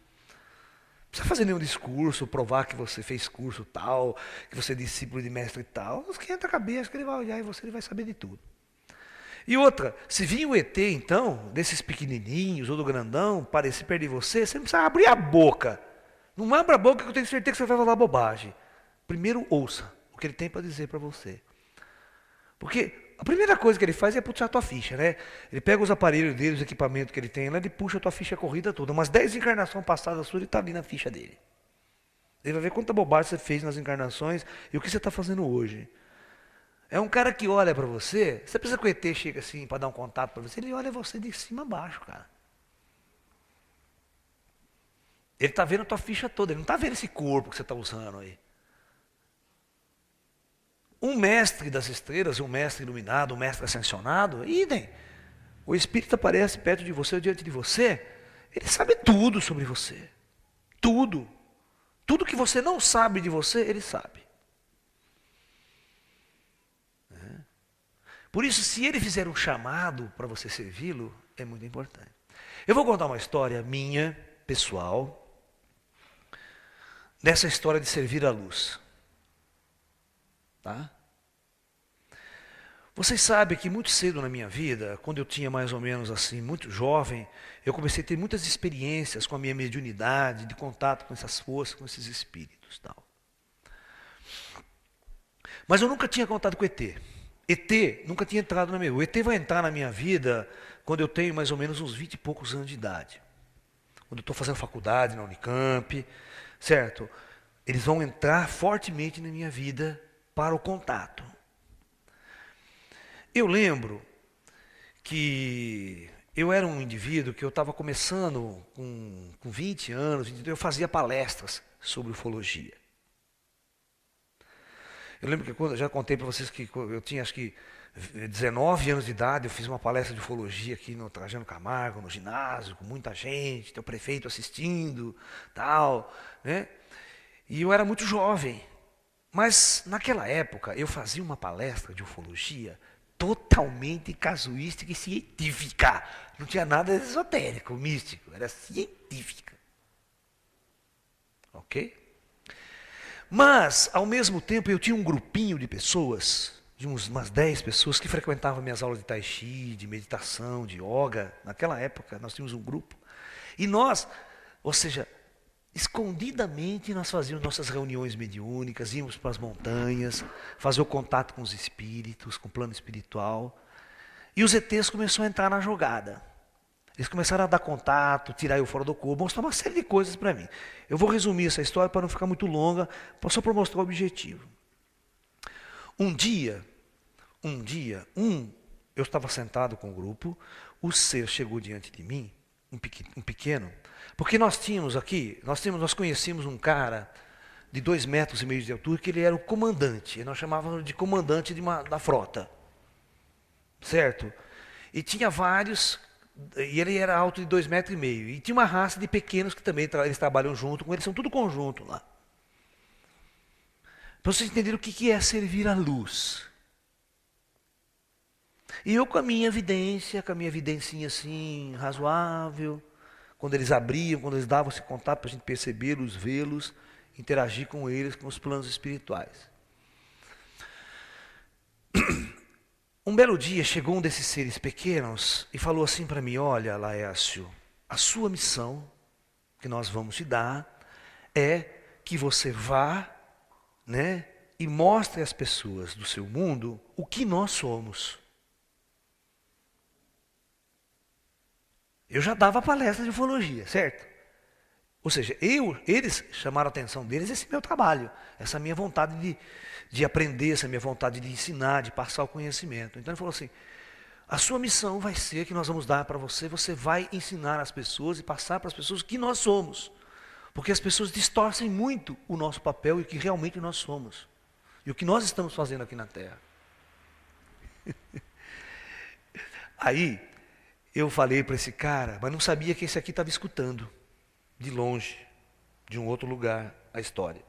Não precisa fazer nenhum discurso, provar que você fez curso tal, que você é discípulo de mestre tal. Esquenta a cabeça, que ele vai olhar e você ele vai saber de tudo. E outra, se vir o ET então, desses pequenininhos ou do grandão, parecer perto de você, você não precisa abrir a boca. Não abra a boca que eu tenho certeza que você vai falar bobagem. Primeiro ouça o que ele tem para dizer para você. Porque a primeira coisa que ele faz é puxar a tua ficha, né? Ele pega os aparelhos dele, os equipamentos que ele tem lá, ele puxa a tua ficha corrida toda. Umas 10 encarnações passadas suas, ele está ali na ficha dele. Ele vai ver quanta bobagem você fez nas encarnações e o que você está fazendo hoje. É um cara que olha para você, você precisa que o ET chegue assim para dar um contato para você, ele olha você de cima a baixo, cara. Ele está vendo a tua ficha toda, ele não está vendo esse corpo que você está usando aí. Um mestre das estrelas, um mestre iluminado, um mestre ascensionado, idem. O Espírito aparece perto de você, diante de você, ele sabe tudo sobre você. Tudo. Tudo que você não sabe de você, ele sabe. Por isso, se ele fizer um chamado para você servi-lo, é muito importante. Eu vou contar uma história minha, pessoal, dessa história de servir à luz. Tá? Vocês sabem que muito cedo na minha vida, quando eu tinha mais ou menos assim, muito jovem, eu comecei a ter muitas experiências com a minha mediunidade, de contato com essas forças, com esses espíritos, tal. Mas eu nunca tinha contato com ET. ET nunca tinha entrado na minha vida. O ET vai entrar na minha vida quando eu tenho mais ou menos uns 20 e poucos anos de idade. Quando eu estou fazendo faculdade na Unicamp, certo? Eles vão entrar fortemente na minha vida para o contato. Eu lembro que eu era um indivíduo que eu estava começando com 20 anos, eu fazia palestras sobre ufologia. Eu lembro que eu já contei para vocês que eu tinha acho que 19 anos de idade, eu fiz uma palestra de ufologia aqui no Trajano Camargo, no ginásio, com muita gente, tem o prefeito assistindo, tal, né? E eu era muito jovem. Mas naquela época eu fazia uma palestra de ufologia totalmente casuística e científica. Não tinha nada esotérico, místico, era científica. Ok? Mas, ao mesmo tempo, eu tinha um grupinho de pessoas, de umas 10 pessoas, que frequentavam minhas aulas de tai chi, de meditação, de yoga. Naquela época, nós tínhamos um grupo. E nós, ou seja, escondidamente nós fazíamos nossas reuniões mediúnicas, íamos para as montanhas, fazer o contato com os espíritos, com o plano espiritual. E os ETs começaram a entrar na jogada. Eles começaram a dar contato, tirar eu fora do corpo, mostrar uma série de coisas para mim. Eu vou resumir essa história para não ficar muito longa, só para mostrar o objetivo. Um dia, eu estava sentado com o grupo, o ser chegou diante de mim, um pequeno, porque nós conhecíamos um cara de 2,5 metros de altura, que ele era o comandante, nós chamávamos de comandante da frota, certo? E tinha vários, e ele era alto de 2,5 metros, e tinha uma raça de pequenos que também eles trabalham junto com eles, são tudo conjunto lá. Para vocês entenderem o que é servir à luz. E eu com a minha evidencinha assim, razoável, quando eles abriam, quando eles davam esse contato para a gente percebê-los, vê-los, interagir com eles, com os planos espirituais. Um belo dia chegou um desses seres pequenos e falou assim para mim: olha, Laércio, a sua missão que nós vamos te dar é que você vá, né, e mostre às pessoas do seu mundo o que nós somos. Eu já dava palestra de ufologia, certo? Ou seja, eles chamaram a atenção deles esse meu trabalho, essa minha vontade de aprender, essa minha vontade de ensinar, de passar o conhecimento. Então ele falou assim: a sua missão vai ser que nós vamos dar para você, você vai ensinar as pessoas e passar para as pessoas o que nós somos. Porque as pessoas distorcem muito o nosso papel e o que realmente nós somos. E o que nós estamos fazendo aqui na Terra. Aí, eu falei para esse cara, mas não sabia que esse aqui estava escutando, de longe, de um outro lugar, a história.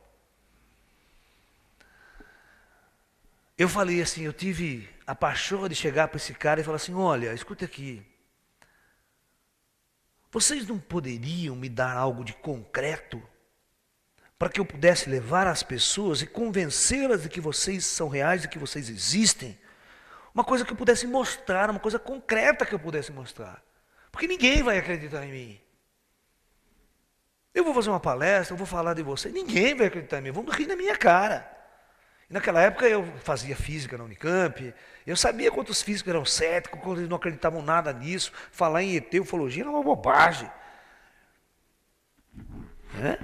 Eu falei assim, eu tive a paixão de chegar para esse cara e falar assim: olha, escuta aqui, vocês não poderiam me dar algo de concreto para que eu pudesse levar as pessoas e convencê-las de que vocês são reais, de que vocês existem? Uma coisa que eu pudesse mostrar, uma coisa concreta que eu pudesse mostrar. Porque ninguém vai acreditar em mim. Eu vou fazer uma palestra, eu vou falar de você, ninguém vai acreditar em mim, vão rir na minha cara. Naquela época eu fazia física na Unicamp, eu sabia quantos físicos eram céticos, quantos eles não acreditavam nada nisso, falar em ET, ufologia era uma bobagem. Né?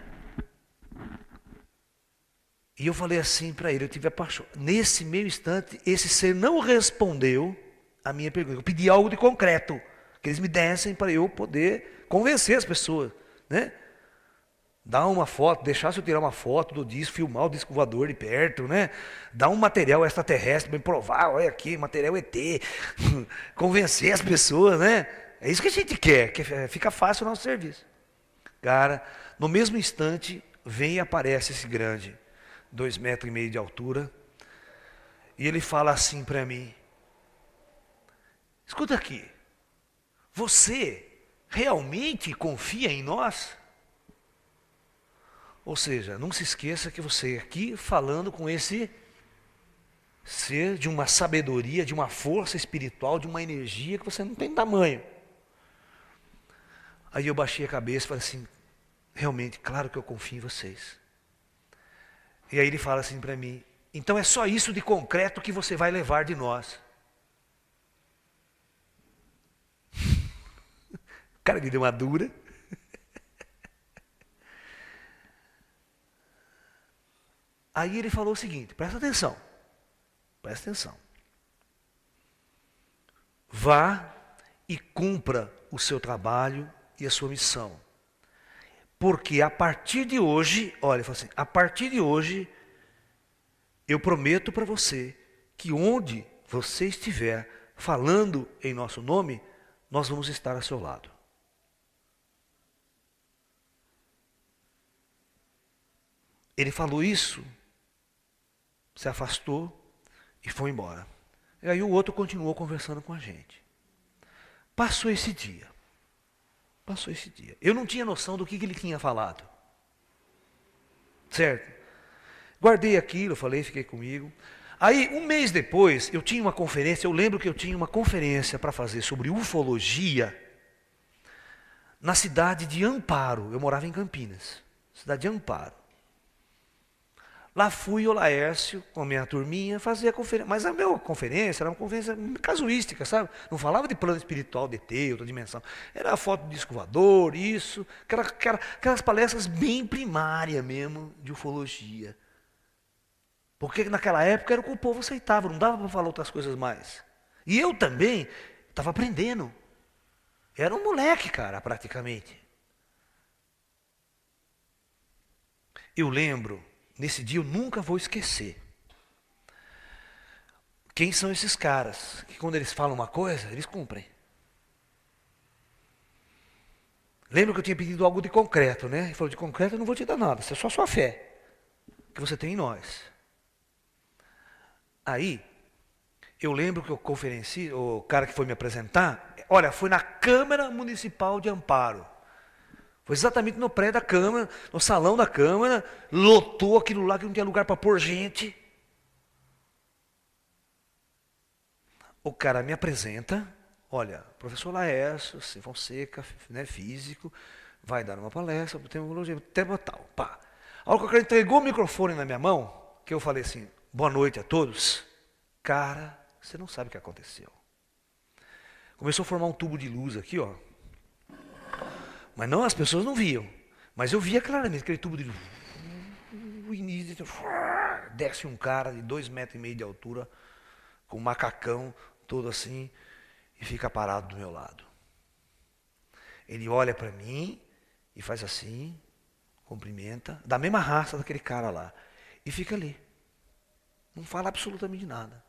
E eu falei assim para ele, eu tive a paixão. Nesse meio instante, esse ser não respondeu a minha pergunta. Eu pedi algo de concreto, que eles me dessem para eu poder convencer as pessoas, né? Dar uma foto, deixasse eu tirar uma foto do disco, filmar o disco voador de perto, né? Dar um material extraterrestre para provar, olha aqui, material ET, convencer as pessoas, né? É isso que a gente quer, que fica fácil o nosso serviço. Cara, no mesmo instante, vem e aparece esse grande, 2,5 metros de altura, e ele fala assim para mim, escuta aqui, você realmente confia em nós? Ou seja, não se esqueça que você aqui falando com esse ser de uma sabedoria, de uma força espiritual, de uma energia que você não tem tamanho. Aí eu baixei a cabeça e falei assim, realmente, claro que eu confio em vocês. E aí ele fala assim para mim, então é só isso de concreto que você vai levar de nós. O cara me deu uma dura. Aí ele falou o seguinte, presta atenção. Vá e cumpra o seu trabalho e a sua missão. Porque a partir de hoje, olha, ele falou assim, a partir de hoje, eu prometo para você que onde você estiver falando em nosso nome, nós vamos estar ao seu lado. Ele falou isso, se afastou e foi embora. E aí o outro continuou conversando com a gente. Passou esse dia. Eu não tinha noção do que ele tinha falado. Certo? Guardei aquilo, falei, fiquei comigo. Aí, um mês depois, eu tinha uma conferência, eu lembro que eu tinha uma conferência para fazer sobre ufologia na cidade de Amparo. Eu morava em Campinas, cidade de Amparo. Lá fui o Laércio, com a minha turminha, fazer a conferência. Mas a minha conferência era uma conferência casuística, sabe? Não falava de plano espiritual, de ET, outra dimensão. Era a foto do disco voador, isso. Aquelas palestras bem primárias mesmo, de ufologia. Porque naquela época era o que o povo aceitava, não dava para falar outras coisas mais. E eu também estava aprendendo. Era um moleque, cara, praticamente. Eu lembro, nesse dia eu nunca vou esquecer. Quem são esses caras? Que quando eles falam uma coisa, eles cumprem. Lembra que eu tinha pedido algo de concreto, né? Ele falou, de concreto eu não vou te dar nada, isso é só a sua fé. Que você tem em nós. Aí, eu lembro que o cara que foi me apresentar, olha, foi na Câmara Municipal de Amparo. Foi exatamente no prédio da Câmara, no salão da Câmara, lotou aquilo lá que não tinha lugar para pôr gente. O cara me apresenta, olha, professor Laércio Fonseca, né, físico, vai dar uma palestra, tema tal, pá. A hora que o cara entregou o microfone na minha mão, que eu falei assim, boa noite a todos, cara, você não sabe o que aconteceu. Começou a formar um tubo de luz aqui, ó. Mas não, as pessoas não viam. Mas eu via claramente aquele tubo de luz. Desce um cara de 2,5 metros de altura, com um macacão, todo assim, e fica parado do meu lado. Ele olha para mim e faz assim, cumprimenta, da mesma raça daquele cara lá, e fica ali. Não fala absolutamente nada.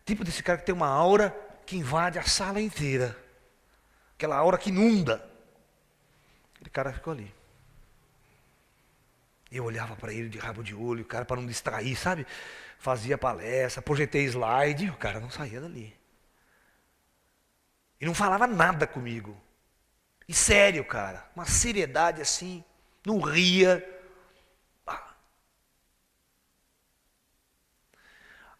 Tipo desse cara que tem uma aura que invade a sala inteira. Aquela aura que inunda. Aquele cara ficou ali. Eu olhava para ele de rabo de olho, o cara para não distrair, sabe? Fazia palestra, projetei slide, o cara não saía dali. E não falava nada comigo. E sério, cara, uma seriedade assim, não ria.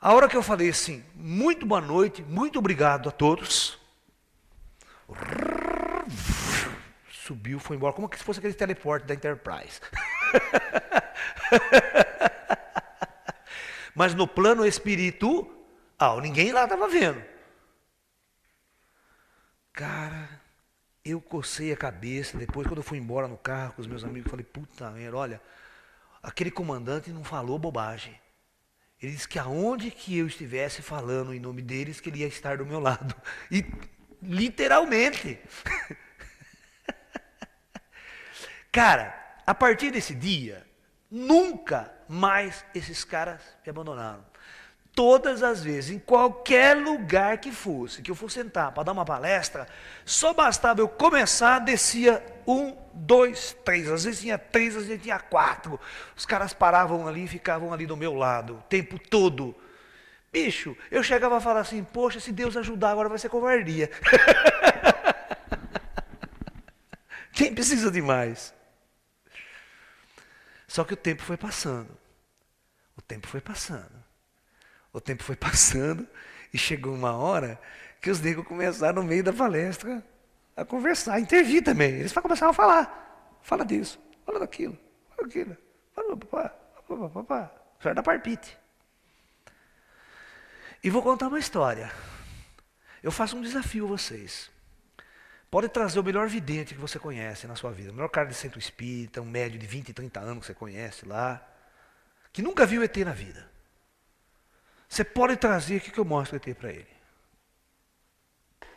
A hora que eu falei assim, muito boa noite, muito obrigado a todos. Subiu, foi embora, como se fosse aquele teleporte da Enterprise. Mas no plano espiritual, ninguém lá estava vendo. Cara, eu cocei a cabeça. Depois, quando eu fui embora no carro com os meus amigos, eu falei, puta merda, olha, aquele comandante não falou bobagem. Ele disse que aonde que eu estivesse falando em nome deles, que ele ia estar do meu lado. E literalmente. Cara, a partir desse dia, nunca mais esses caras me abandonaram. Todas as vezes, em qualquer lugar que eu fosse sentar para dar uma palestra, só bastava eu começar, descia 1, 2, 3. Às vezes tinha 3, às vezes tinha 4. Os caras paravam ali e ficavam ali do meu lado, o tempo todo. Bicho, eu chegava a falar assim, poxa, se Deus ajudar agora vai ser covardia. Quem precisa de mais? Só que o tempo foi passando. O tempo foi passando. O tempo foi passando e chegou uma hora que os negros começaram no meio da palestra a conversar, a intervir também. Eles começaram a falar. Fala disso, fala daquilo, fala daquilo. Fala, papá. Isso era da parpite. E vou contar uma história. Eu faço um desafio a vocês. Pode trazer o melhor vidente que você conhece na sua vida. O melhor cara de centro espírita, um médio de 20, 30 anos que você conhece lá. Que nunca viu ET na vida. Você pode trazer, o que eu mostro o ET para ele?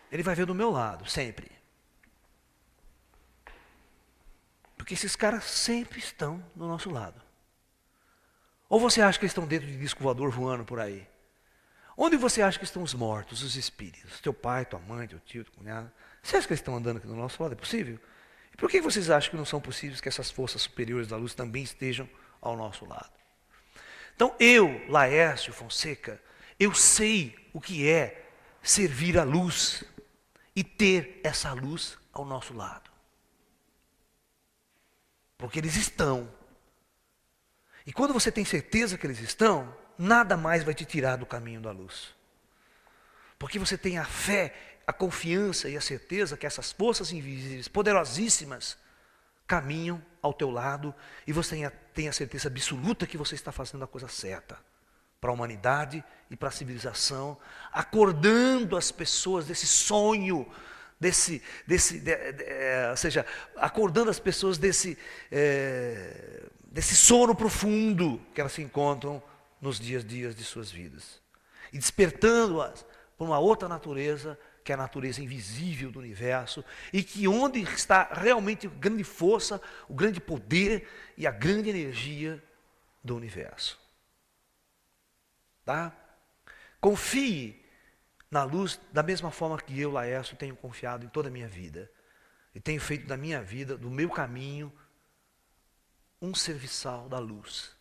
Ele vai ver do meu lado, sempre. Porque esses caras sempre estão do nosso lado. Ou você acha que eles estão dentro de disco voador voando por aí? Onde você acha que estão os mortos, os espíritos? Teu pai, tua mãe, teu tio, teu cunhado. Você acha que eles estão andando aqui do nosso lado? É possível? E por que vocês acham que não são possíveis que essas forças superiores da luz também estejam ao nosso lado? Então eu, Laércio Fonseca, eu sei o que é servir a luz e ter essa luz ao nosso lado. Porque eles estão. E quando você tem certeza que eles estão, nada mais vai te tirar do caminho da luz. Porque você tem a fé, a confiança e a certeza que essas forças invisíveis, poderosíssimas, caminham ao teu lado e você tem a certeza absoluta que você está fazendo a coisa certa para a humanidade e para a civilização, acordando as pessoas desse sonho, ou seja, acordando as pessoas desse sono profundo que elas se encontram nos dias de suas vidas e despertando-as para uma outra natureza, que é a natureza invisível do universo, e que onde está realmente a grande força, o grande poder e a grande energia do universo. Tá? Confie na luz da mesma forma que eu, Laércio, tenho confiado em toda a minha vida. E tenho feito da minha vida, do meu caminho, um serviçal da luz.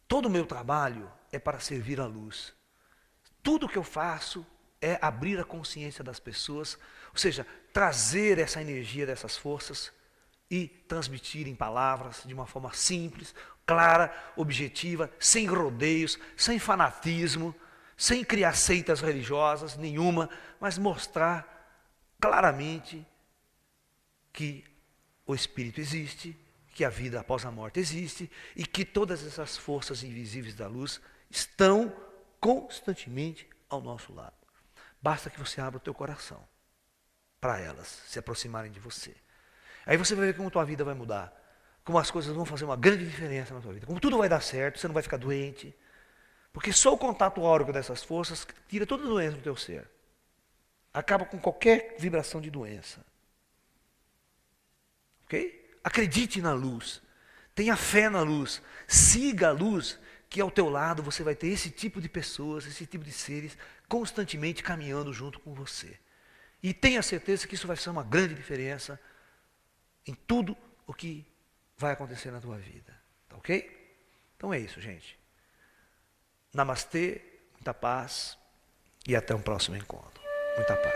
Todo o meu trabalho é para servir a luz. Tudo que eu faço é abrir a consciência das pessoas, ou seja, trazer essa energia dessas forças e transmitir em palavras de uma forma simples, clara, objetiva, sem rodeios, sem fanatismo, sem criar seitas religiosas nenhuma, mas mostrar claramente que o Espírito existe, que a vida após a morte existe e que todas essas forças invisíveis da luz estão constantemente ao nosso lado. Basta que você abra o teu coração para elas se aproximarem de você. Aí você vai ver como a tua vida vai mudar, como as coisas vão fazer uma grande diferença na tua vida, como tudo vai dar certo, você não vai ficar doente, porque só o contato áurico dessas forças tira toda a doença do teu ser. Acaba com qualquer vibração de doença. Ok? Acredite na luz, tenha fé na luz, siga a luz, que ao teu lado você vai ter esse tipo de pessoas, esse tipo de seres, constantemente caminhando junto com você. E tenha certeza que isso vai ser uma grande diferença em tudo o que vai acontecer na tua vida. Tá ok? Então é isso, gente. Namastê, muita paz e até um próximo encontro. Muita paz.